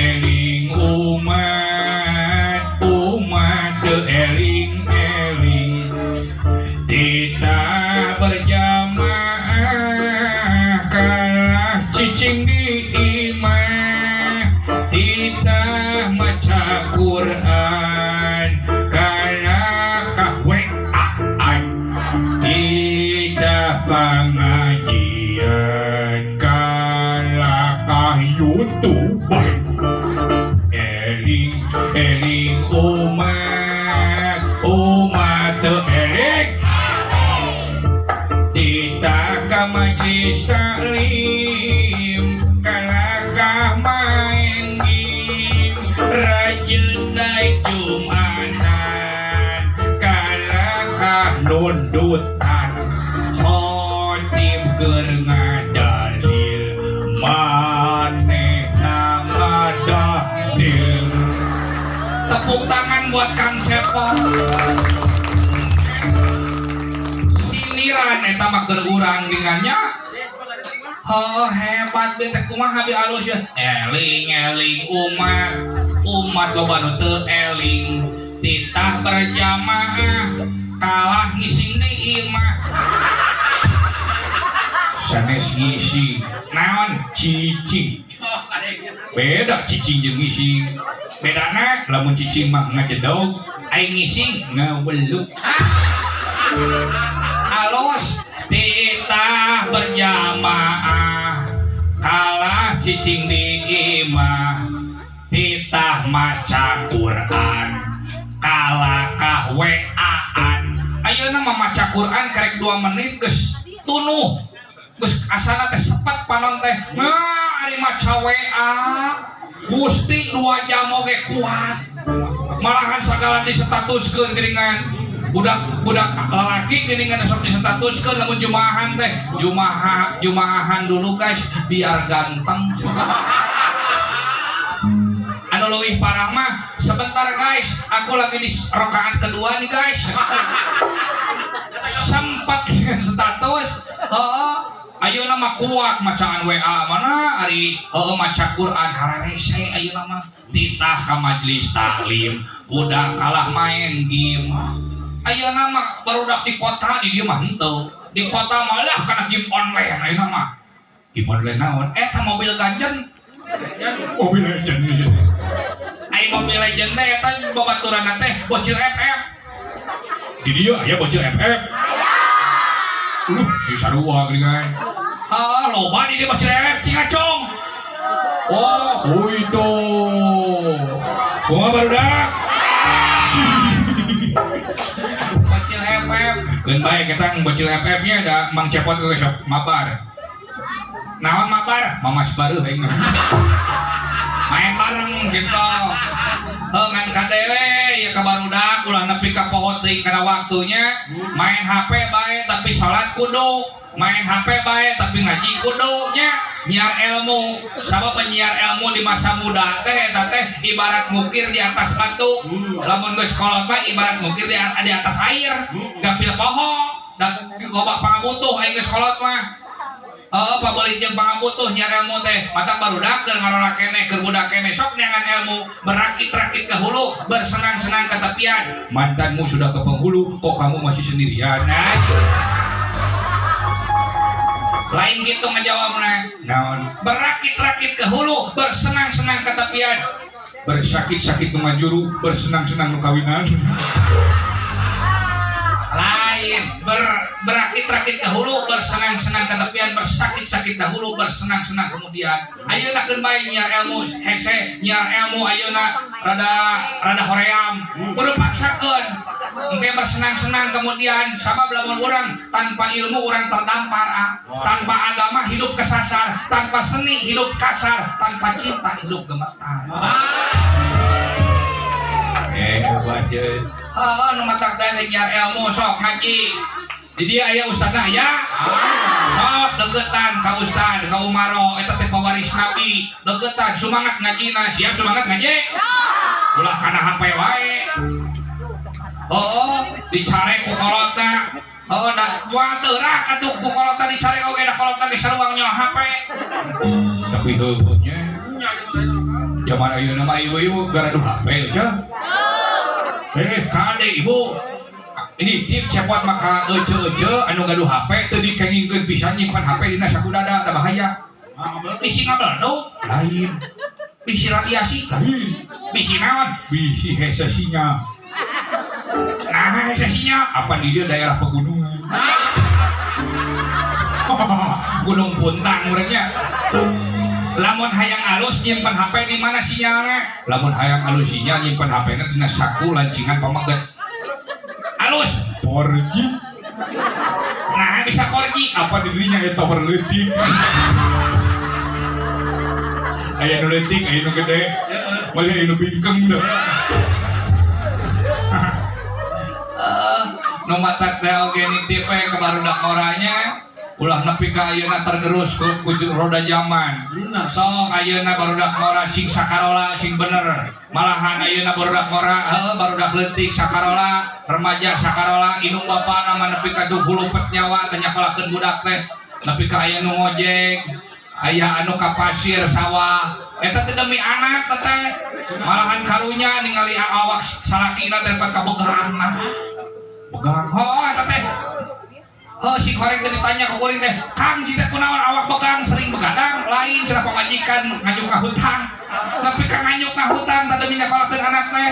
umat teu eling kita berjamaah kalah cicing di imah kita maca Quran kalah kahweaan kita pengajian kalah kah YouTuber eling umat teu eling kita ka majlis taklim kalakah main game rajin naik Jumatan kalakah nundutan khotib keur ngadalil manehna ngadadil tepuk tangan buat Kang Cepot siniran eta mah keur urang dingannya hebat bete kumaha bi alus ya. Eling umat loba nu teu eling titah berjamaah kalah ngising di imah. Sanes ngisi naon cicing. Beda cicing jeung ngisi. Bedana lamun cicing mah ngajedog, ai ngisi ngaweluk. Alus titah berjamaah kalah cicing di imah. Titah maca Quran kalakah WA-an. Ayeuna mah maca Quran karek 2 menit geus tunuh. Geus asana teh sepet panon teh. Nah, ari maca WA Gusti 2 jam oge kuat. Malahan sagala disetatuskeun geuningan. Budak lalaki geuningan sok disetatuskeun lamun jumaahan teh. Jumaahan dulu guys biar ganteng. Anu leuwih parah mah sebentar guys, aku lagi di rakaat kedua nih guys. Sempat status, ayeuna mah kuat macaan WA mana ari maca Quran hararese ayeuna mah titah ka majelis taklim, budak kalah main game. Ayeuna mah barudak di kota di dieu mah henteu. Di kota malah kana game online ayeuna mah. Game online naon? Eta mobil ganjen. Mobil legend di sini. Ai mobil legend teh eta babaturan teh bocil FF. Di dieu aya bocil FF. Si sarua geuningan. Loba di dieu bocil FF cingacong. Oh, itu. Kumaha barudak? Bocil FF. Keun bae kita bocil FF-nya ada Mang Cepot ke sok mabar. Naon mabar? Mamas baru aing. Main bareng gitu. Ngan kadewe ya ka barudak ulah nepi ka pohon teuing kana waktunya. Main HP bae tapi salat kudu. Main HP bae tapi ngaji kudu nya. Nyiar ilmu. Sabab penyiar ilmu di masa muda teh eta teh ibarat ngukir di atas batu. Lamun geus kolot mah ibarat ngukir di atas air. Gapil poho. Da loba pangabutuh aing geus kolot mah. Pabalik jeung pangabutuh nyiar ilmu teh matak barudak keur ngarora keneh keur budak keneh sok neangan ilmu berakit-rakit ke hulu bersenang-senang ke tepian. Mantanmu sudah ke penghulu kok kamu masih sendirian. Nah, lain gitu ngejawabna. Naon? Berakit-rakit ke hulu bersenang-senang ke tepian. Bersakit-sakit nu majuru bersenang-senang nu kawinan. Lain berakit-rakit dahulu bersenang-senang ke tepian, bersakit-sakit dahulu bersenang-senang kemudian. Ayeuna keun bae nyiar ilmu hese nyiar ilmu ayeuna rada hoream kudu paksakeun engke bersenang-senang kemudian sabab lamun urang tanpa ilmu urang terdampar tanpa agama hidup kesasar, tanpa seni hidup kasar, tanpa cinta hidup gemetar. Baca nu matak teh nyiar ilmu sok ngaji di dia aya ustadna ya sok deketan ka ustad ka umaro eta teh pewaris nabi deketan sumangat ngajina siap sumangat ngaji ulah kana HP wae dicare ku kolotna da moal teurah katuh ku kolotna dicare oge da kolotna ge saruang nyawa HP tapi heuhnya zaman ayeuna mah ibu-ibu gara HP aja. Kade ibu ini tip cepot maka ece anu gaduh HP teu dikengingkeun pisan nyimpan HP dina sakudada teh bahaya. Bisi ngabeldo lain. Bisi radiasi lain. Bisi naon? Bisi hesesinya. Nah, hesesinya apa di dia daerah pegunungan. Gunung Puntang urangnya. Lamun hayang alus nyimpen HP di mana sinyalnya? Lamun hayang alus sinyal nyimpen HP-na dina saku lancingan pamaget. Alus 4G. Nah, bisa 4G apa dirinya eta tower leutik. Aya nu leutik, aya nu gede. Mali aya nu bingkeng dah. Nu matak teh oge nitip we ka barudak oranya. Ulah nepi ka ayeuna tergerus ku roda zaman. Sok ayeuna barudak mora sing sakarola sing bener. Malahan ayeuna barudak mora barudak leutik sakarola, remaja sakarola, indung bapa nama nepi ka 20 pet nyawa teh nyakolakeun budak teh. Tapi kaya nu ngojek, aya anu ka pasir sawah, eta teh demi anak teteh. Malahan karunya ningali awak salakina teh ka begang. Begang, eta teh. Si korek teh ditanya ke kuring teh, "Kang, si teh kunaon awak begang sering begadang, lain cenah pamajikan nganyuk ka hutang." Tapi ka nganyuk ka hutang teh demi nyapalakeun anak teh.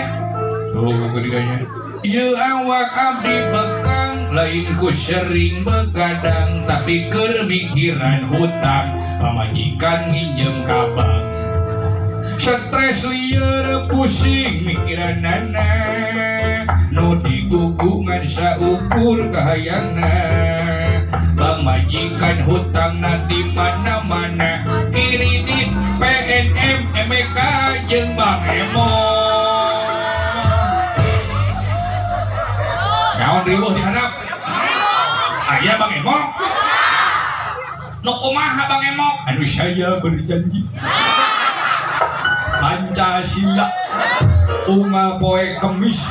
Tuh kediganya. Ieu awak abdi begang, lain ku sering begadang, tapi keur mikiran hutang, pamajikan nginjem ka bank. Stres lieur pusing mikiran nana, nu digugungan saukur kahayangna. Pamajikan hutangna di mana-mana, kredit PNM, MK jeung Bank Emo. Naon riweuh dihandap? Aya Bang Emok. Nu kumaha Bang Emok? Anu saya berjanji. Pancasila Unga poe Kemis.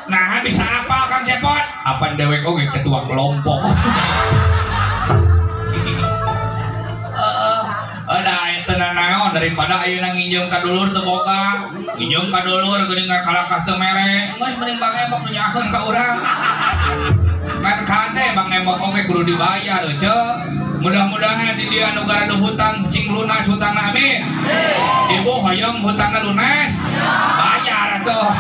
Nah, bisa apa Kang Sepot? Apan dewek oge ketua kelompok. Tenang naon daripada ayeuna nginjem ka dulur teu boga. Nginjem ka dulur geuning kalakah teu mere. Geus mending Bang Emok nu nyakeun ka urang. Ngan kade Bang Emok oge kudu dibayar euceuk. Mudah-mudahan di dia anu garadu hutang cing lunas hutangna amin. Ibu hoyong hutangna lunas. Bayar atuh.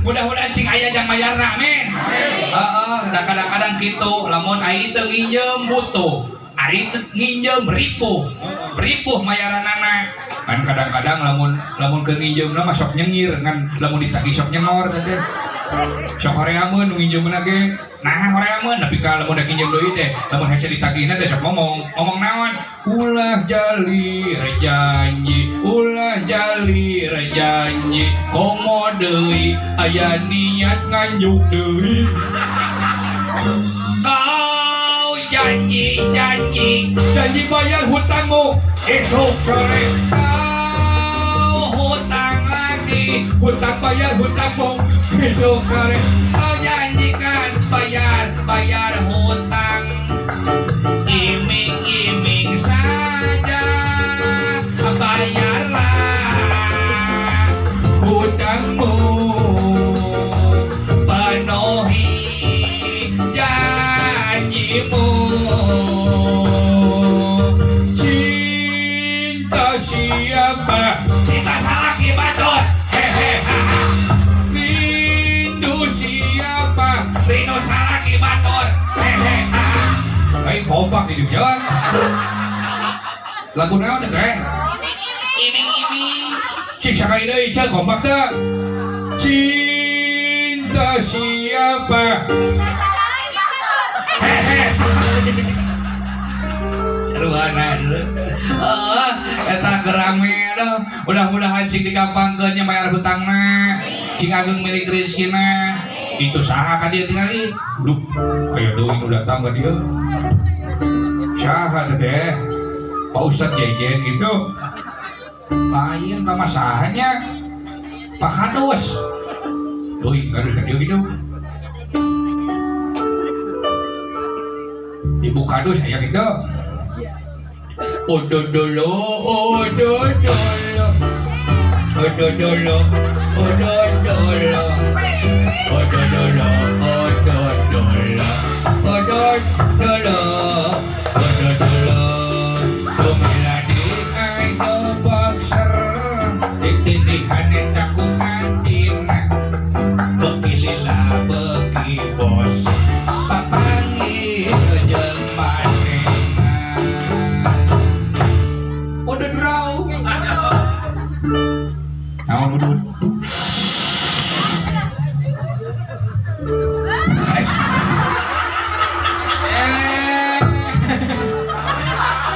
Mudah-mudahan cing aya jang bayarna amin. Heeh, da kadang-kadang kitu lamun ai teu nginjem butuh. Ari nginjem ripuh mayaranana. Kan kadang-kadang lamun keur nginjemna mah sok nyengir ngan lamun ditagih sok nyengor teh. Sok horeameun nu nginjeumna ge. Nah, horeameun tapi ka lamun da kinjem deui teh, lamun hese ditagihna teh sok ngomong naon? Ulah jali rejanji, komo deui aya niat nganjuk deui. Janji bayar hutangmu esok sore. Kau hutang lagi, hutang bayar hutangmu esok sore. Kau janjikan bayar hutang. Iming-iming saja, bayarlah hutangmu. Penuhi janjimu. Siapa? Cinta salaki batur. Rindu siapa? Rindu salaki batur. Baik kompak di dunia. Lagu naon teh? Iming-iming. Cik sakali deui ceuk kompak teh. Cinta siapa? Ruanan. Eta gerame dah. Mudah-mudahan cing digampangkeun nya bayar hutangna. Cing Ageng milik rezekina. Itu saha ka dieu tingali? Duh, aya deui nu datang ka dieu. Saha teh? Pak Ustad Jejen gitu. Lain ka masahanya. Pak Kadus. Deui kadus ka dieu gitu. Ibu Kadus aya gitu. Ododolo, ododolo, ododolo, ododolo, ododolo, ododolo, ododolo, ododolo. Tumiladi ayo boxer, tititihan eta kumantina, bekilila beki bos, papanggil jeung manehna. Udah draw. Naon udud?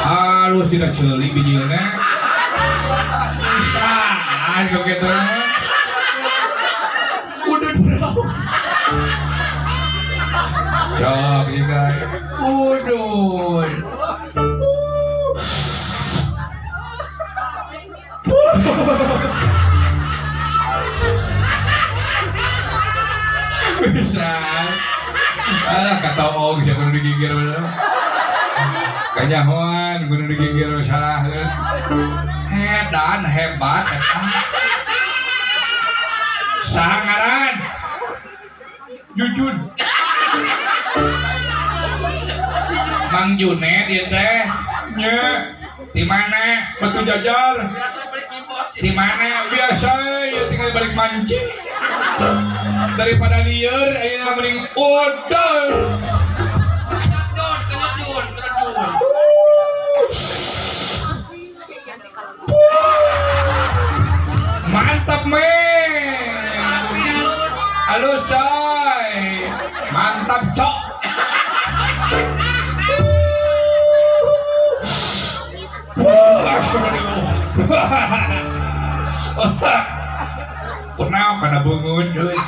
Halus tidak ceuli bijilna. Saan kok kitu. Udah draw. Cok sih guys. Udud. Bisa Alah kata ong siya kudu digigir bener. Kanyahoan kudu digigir salah. Edan hebat eta. Saha ngaran? Jujun. Mang Junet ieu teh. Nya. Di mana? Batu Jajar. Biasa beli keyboard. Di mana? Biasa ya tinggal balik mancing. Daripada liar ayeuna mending udan. Kenyot Jun. Mantap men. Tapi halus. Halus coy. Mantap cok. Kenal karena bangun cuy.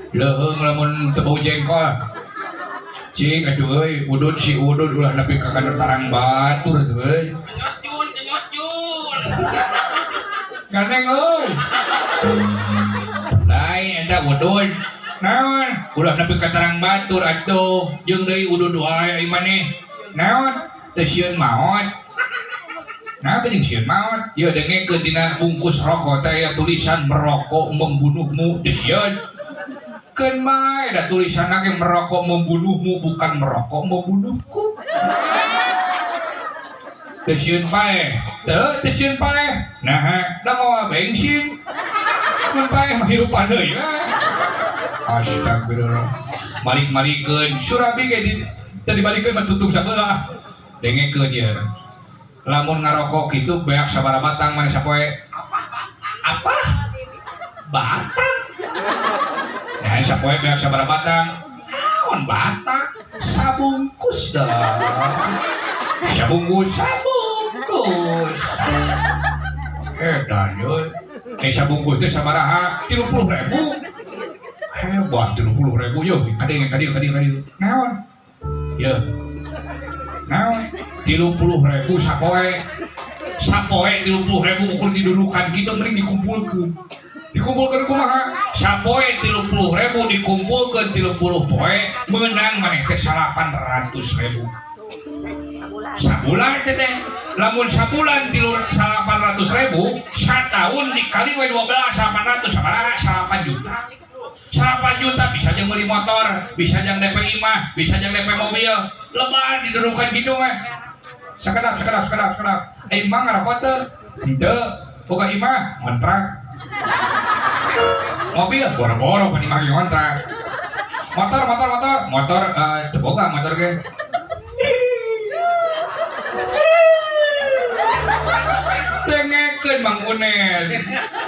Leuheung lamun teu bau jengkol. Cing atuh euy, si udud ulah nepi ka kana tarang batur atuh euy. Kenyot Jun. Ganeng euy. Lain eta udud. Naon? Ulah nepi ka tarang batur atuh. Jeung deui udud wae ieu maneh. Naon? Teu sieun maot. Nah, tadi sieun maot. Ieu dengekeun dina bungkus rokok teh aya tulisan merokok membunuhmu teu sieun. Keun mah ada tulisan lagi merokok membunuhmu bukan merokok membunuhku. Teu sieun pae. Teu sieun pae. Nah, da mau bensin. Mun pae mah hirupan deui we. Astagfirullah. Balik-balikeun surabi ge teu dibalikeun mah tutung sabelah. Dengekeun ieu. Lamun ngarokok gitu beak sabaraha batang maneh sapoe? Apa? Batang? Nah, sapoe beak sabaraha batang? Naon batang? Sabungkus dah. Sabungkus. Edan yeuy. Sabungkus teh sabaraha? 30.000. Hebat 30.000 yeuh. Kadieu. Naon? Yeuh. Naon? 30.000 sapoe 30.000 ukur didudukan gitu mending dikumpulkan kumaha sapoe 30.000 dikumpulkan 30 poe menang maneh teh 800.000 sabulan teh lamun sabulan 800.000 satahun dikali we 12 800 sabaraha 8 juta 8 juta bisa jeung beli motor, bisa jeung DP imah, bisa jeung DP mobil. Lebar didudukan gitu mah. Sekedap. Imah ngarokok teu? Henteu. Boga imah ngontrak. Mobil boro-boro pan imah ngontrak. Motor teu boga motor ge. Dengekeun Mang Unen.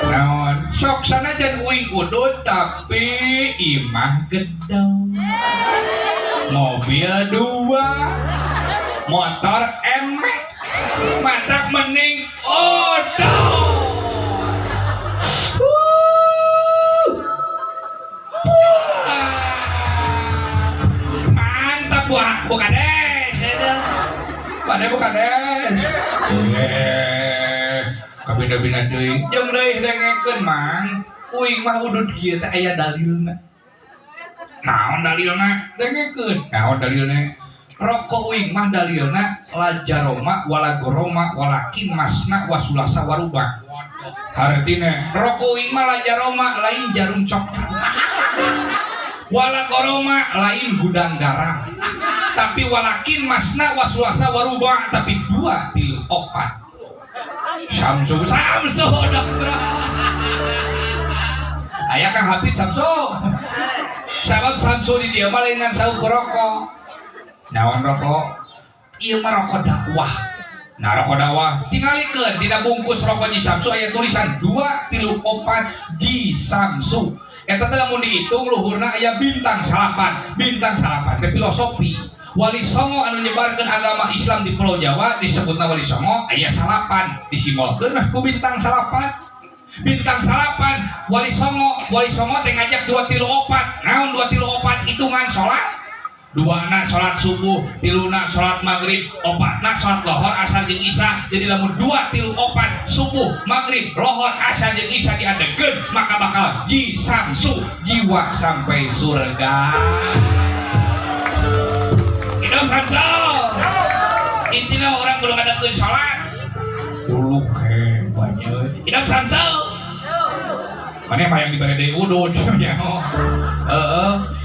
Naon? Sok sanajan uing udud tapi imah gedong. Mobil 2, motor emek, matak mending odong. Mantap bukan des. Bukan des. Kabina-bina teuing jeung deui dengekeun Mang uing mah udud kieu teh aya dalilna. Naon dalilna? Dengekeun. Naon dalilna? Rokok uing mah dalilna la jaroma wala goroma walakin masna wasulasa warubah. Hartina rokok uing mah la jaroma lain jarum coklat. Wala goroma lain gudang garam. Tapi walakin masna wasulasa warubah tapi 2, 3, 4. Samsu dokter. Aya Kang Hafid Samsu. Sabab Samsu di dieu mah lain ngan saukur rokok. Naon rokok? Ieu mah rokok dakwah. Nah, rokok dakwah tingalikeun dina bungkus rokok Ji Samsu aya tulisan 2, 3, 4 Ji Samsu. Eta teh lamun dihitung luhurna aya bintang 8 teh filosofi. Wali Songo anu nyebarkeun agama Islam di Pulau Jawa disebutna Wali Songo aya 8 disimbolkeun ku bintang 8. Bintang 8 Wali Songo teh ngajak 2 3 4. Naon 2 3 4 hitungan salat. duana salat subuh, tiluna salat maghrib, opatna salat lohor asar jeung isya. Jadi lamun 2, 3, 4 subuh, maghrib, lohor, asar jeung isya diadegeun maka bakal jisamsu jiwa sampai surga. Hidup samsul. Intinya orang belum ngadekeun salat. Uluh hebatnya. Hidup samsul. Mana mah yang diberi udud nya.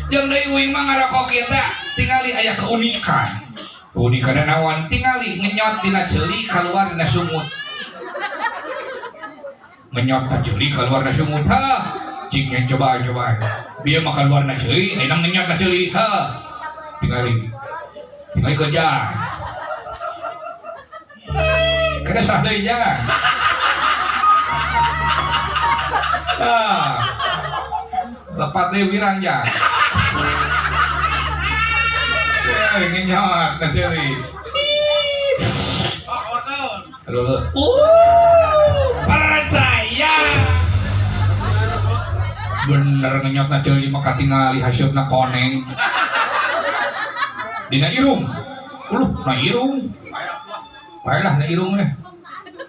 Jeung deui uing mah ngarokok kita tingali aya keunikan. Keunikanna naon? Tingali ngenyot dina ceuli kaluar dina sumut. Ngenyot ta ceuli kaluar dina sumut. Ha. Cing yang coba. Bieu mah kaluar dina ceuli, ayeuna ngenyot ta ceuli. Ha. Tingali kerja. Kada sah deui jangan. Lepat deh wirang ya. Ngenyot keceli. Halo. Percaya. Bener ngenyot keceli maka tingali hasilna koneng. Dina irung. Na irung. Baiklah na irung we.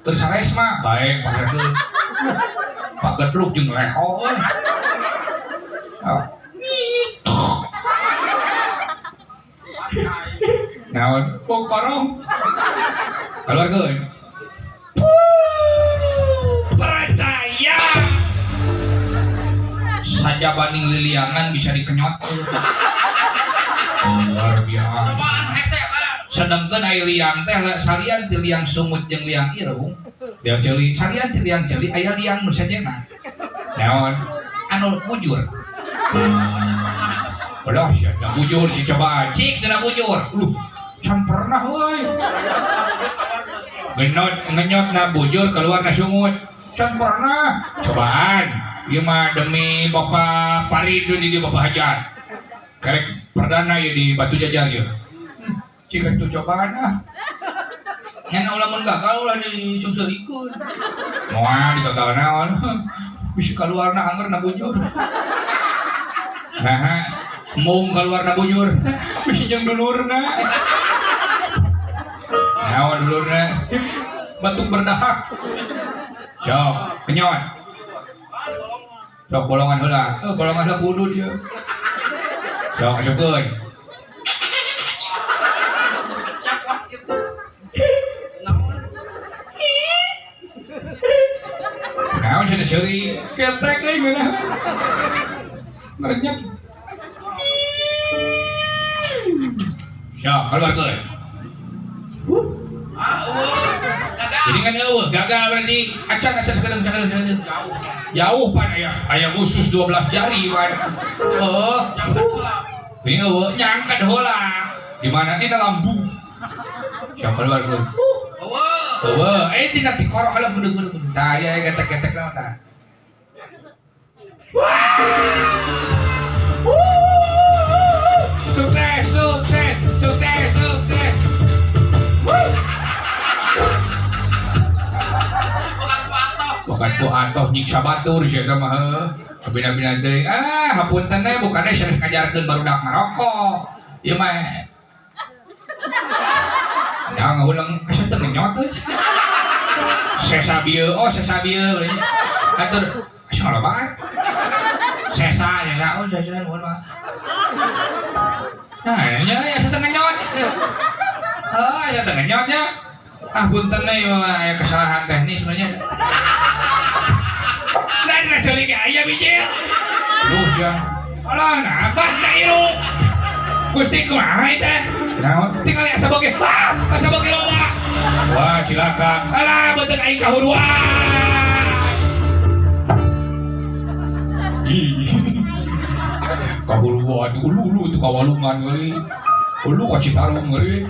Terus sares mah baik pakeun. Pak gedruk jeung leho euy. Naon pokorong. Keluargeun. Percaya. Saja baning liliangan bisa dikenyot. Luar biasa. Sedangkan aya liang teh salian ti liang sumut jeung liang irung. Liang ceuli salian ti liang ceuli aya liang nu sajena. Naon? Anu bujur. Udah sia da bujur si coba cik dina bujur. Can pernah euy. Ngenyot na bujur keluar na sumut. Can pernah. Cobaan. Ieu mah demi Bapak Paridun di Bapak Hajar. Karek perdana ya di Batu Jajar ya. Cik itu cobaan ah. Nya ulamun gagal ulah disungsurikeun. Moal digagal naon. Bisa keluarna anger na bujur. Nah, mung keluar na bujur. Bisa jeung dulurna. Naon dulurna? Batuk berdahak. Sok, kenyot. Sok bolongan heula. Bolongan heula kudu dia. Sok asupkeun. Naon cenah seuri ketek euy geunah. Ngerenyep. Sok keluarkeun. Jadi kan gagal berarti acan sekedeng jauh pan aya usus 12 jari pan. Ini nyangkat heula. Di mana di dalam lambung. Sok keluarkeun. Tina dikorok kalau budeg-budeg. Tah ya getek-getek naon tah. Sukses. Bukan ku atoh nyiksa batur sia mah heuh. Bina-bina teh. Hapunten teh bukannya serius ngajarkeun barudak ngarokok. Ieu mah ya ngulang asa teu ngenyot euy. Sesa bieu, atur asa ngalobaat. Sesa, mohon maaf. Nah, nya asa teu ngenyot. Aya teu ngenyotnya. Punten deui aya kesalahan teknis sebenarnya. Nah, ceuli ge aya bijil. Terus ya. Alah, nabah na ieu. Gusti kumaha teh? Naon? Tinggal asa boge. Asa boge loba. Wah, cilaka. Alah, beuteung aing kahuruan. Kahuruan ulu itu kawalungan geuli. Ulu ka Citarum geuli.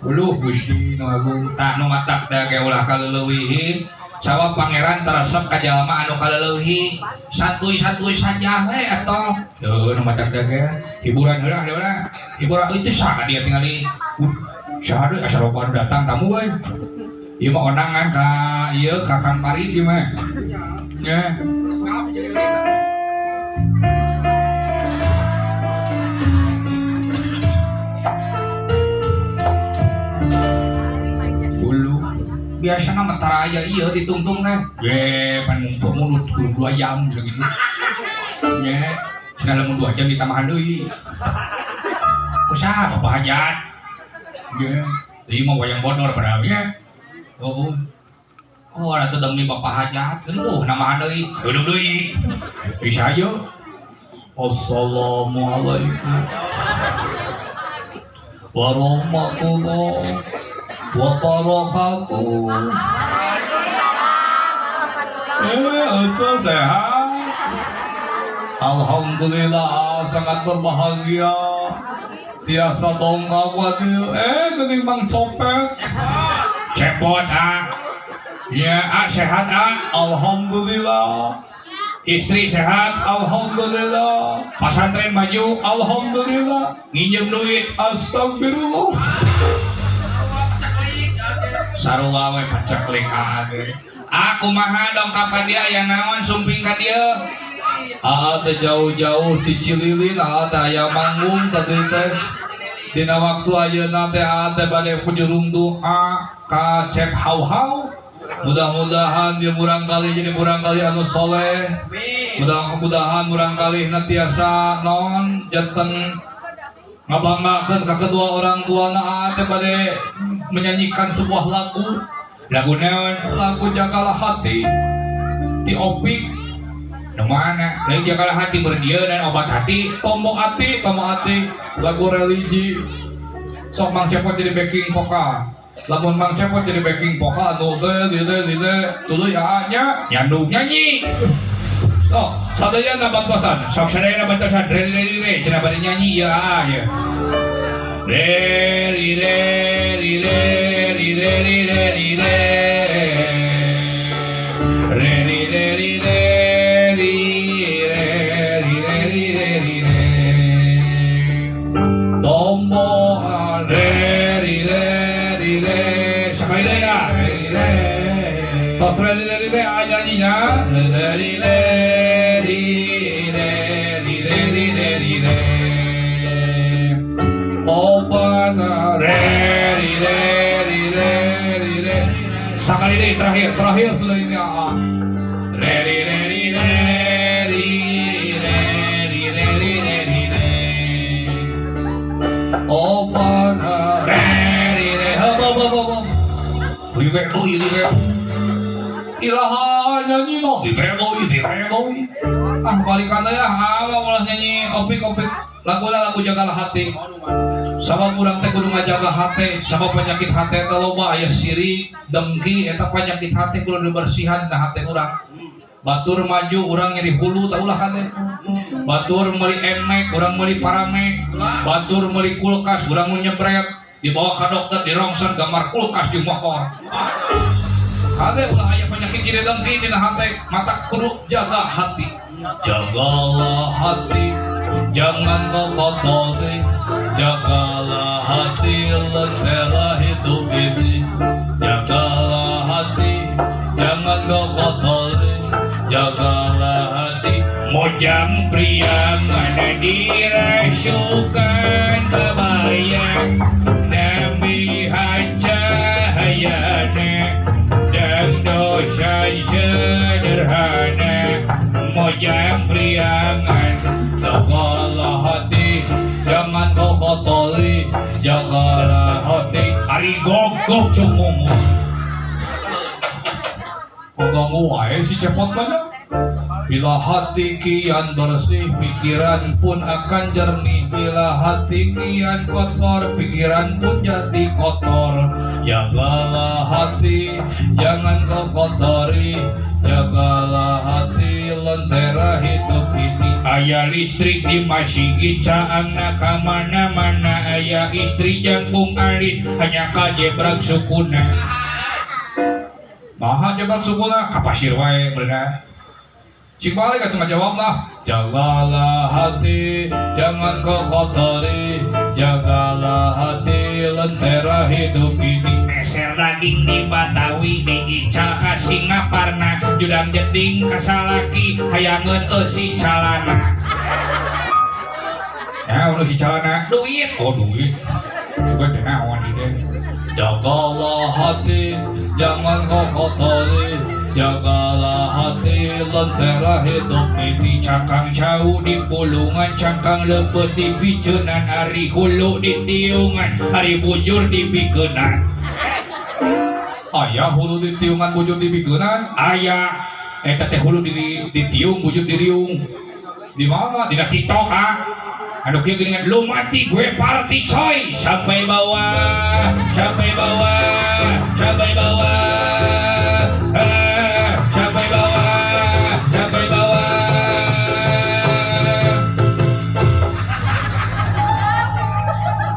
Ulu Gusti nu Agung. Tah nu matak teh ge ulah kaleuwih. Sabab pangeran teresep ka jalma anu kaleuwih. Santuy-santuy saja we atoh. Teu nu matak teh ge hiburan heula heula. Hiburan itu saha dia tingali. Saha deui asa loba anu datang tamu we. Ieu mah onangan ka ieu ka Kang Pari ieu mah. Nya. biasa nama taraya iya ditungtung teh ye pan ngumpul mulut 2 jam gitu ye cenah lamun 2 jam ditambahan deui usaha bapak hajat ye ieu mah wayang bodor padahal ye oh ada tuh demi bapak hajat geueuh namahan deui hidup deui bisa aja assalamualaikum warahmatullahi wabarakatuh. Itu sehat. Alhamdulillah sangat berbahagia. Tiasa dongkap waduh. Geuning Mang Copet. Cepot ya sehat alhamdulillah. Istri sehat, alhamdulillah. Pasantren maju, alhamdulillah. Nginjem duit, astagfirullah. Sarua we paceklik age. Aku maha dongkap ka dia aya naon sumping ka dia. Teh jauh-jauh ti Cililin, teh aya manggung tadi teh. Dina waktu ayeuna teh bade pujurung doa ka Cep Hau-Hau. Mudah-mudahan dia murangkali jadi murangkali anu soleh. Mudah-mudahan murangkali tiasa non janten ngabanggakeun ka kedua orang tuana teh bade menyanyikan sebuah lagu naon lagu Jagalah Hati ti Opik nu mana lain Jagalah Hati berdieu dan obat hati tombok hati lagu religi sok Mang Cepot jadi backing vokal lamun Mang Cepot jadi backing vokal anu lile tuluy nya nyandung nyanyi sok sadaya bantosan sok sadaya bantosan re cenah bari nyanyi ya ya tos re nyanyinya sekali deh terakhir selanjutnya ilaha nyanyi no dipeloy balikan ya malah nyanyi opik lagu Jagalah Hati sabab urang teh kudu ngajaga hate sabab penyakit hate teh loba aya sirik dengki eta penyakit hate kudu dibersihan ka hate urang batur maju urang nyeri hulu tah ulah hate batur meuli emek urang meuli paramek batur meuli kulkas urang mun nyebret dibawa ka dokter dirongsen gambar kulkas di motor hate ulah aya penyakit nyeri dengki dina hate mata kudu jaga hati jagalah hati jangan kau kotori jagalah hati lentera hidup ini jagalah hati jangan kau kotori jagalah hati mojang pria mana dirasukan kebayang Nabi cahayana dan dosa sederhana mojang priangan jagalah hati jangan kau kotori jagalah hati ari gogok cumumu ganggu wae si Cepot mana bila hati kian bersih pikiran pun akan jernih bila hati kian kotor pikiran pun jadi kotor jagalah hati jangan kau kotori jagalah hati lentera hidup ini aya listrik di masjid caangna ka mana-mana aya istri jangkung alit hanya ka jebrag sukuna maha jebrag sukuna ka pasir wae bener cik balik atuh ngajawab lah jagalah hati jangan kau kotori jagalah hati lentera hidup ini meser daging di Batawi diical ka Singaparna judang jeding ka salaki hayangeun eusi calana ya udah si calana duit suka tenawan sih deh. Jagalah hati, jangan kau kotori. Jagalah hati, lentera hidup ini cangkang jauh di pulungan, cangkang lepet di picenan, hari hulu di tiungan, hari bujur di bikenan. Ayah hulu di tiungan, bujur di bikenan, ayah. Teh hulu di tiung, bujur di riung. Di mana? Di TikTok ah. Anu kieu geuningan lu mati gue party coy sampai bawah sampai bawah sampai bawah sampai bawah sampai bawah.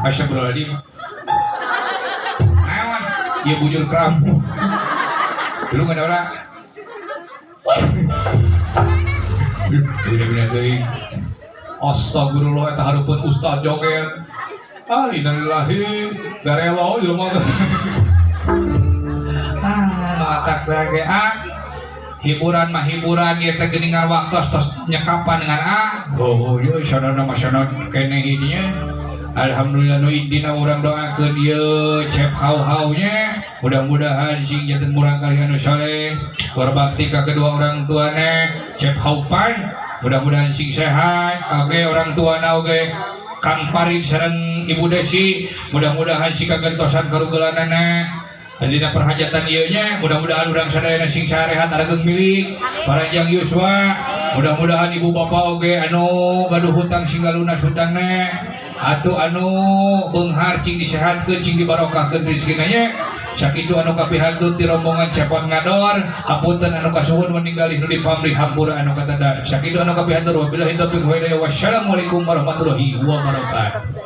Astagfirullahaladzim. Naon ieu bujur kram. Dulu nggak ada orang. Udah deui. Astagfirullah eta hareupeun ustad joget. Innalillahi garelo jelema. Nu atak lagi hiburan mah hiburan ieu teh geuningan waktos tos nyekapan dengan oh ieu sadana masana keneh idinya. Alhamdulillah nu intina urang doakeun ieu cep hau-hau nya mudah-mudahan sing janten murang kali anu saleh berbakti ka kedua orang tuana cep haupan mudah-mudahan sing sehat oge orang tuana oge Kang Parin sareng Ibu Desi mudah-mudahan sing kagentosan karugelanana dina perhajatan ieu nya mudah-mudahan urang sadayana sing sarehat aregeung milik paranjang yuswa mudah-mudahan ibu bapak oge anu gaduh hutang sing lunas hutangna atuh anu beunghar cing disehatkeun cing dibarokahkeun rezekina nya sakitu anu kapihantun ti rombongan cepot ngador hapunten anu kasuhun meninggalih nu dipamrih hampura anu katanda sakitu anu kapihantun wabillahi taufiq wal hidayah wassalamualaikum warahmatullahi wabarakatuh.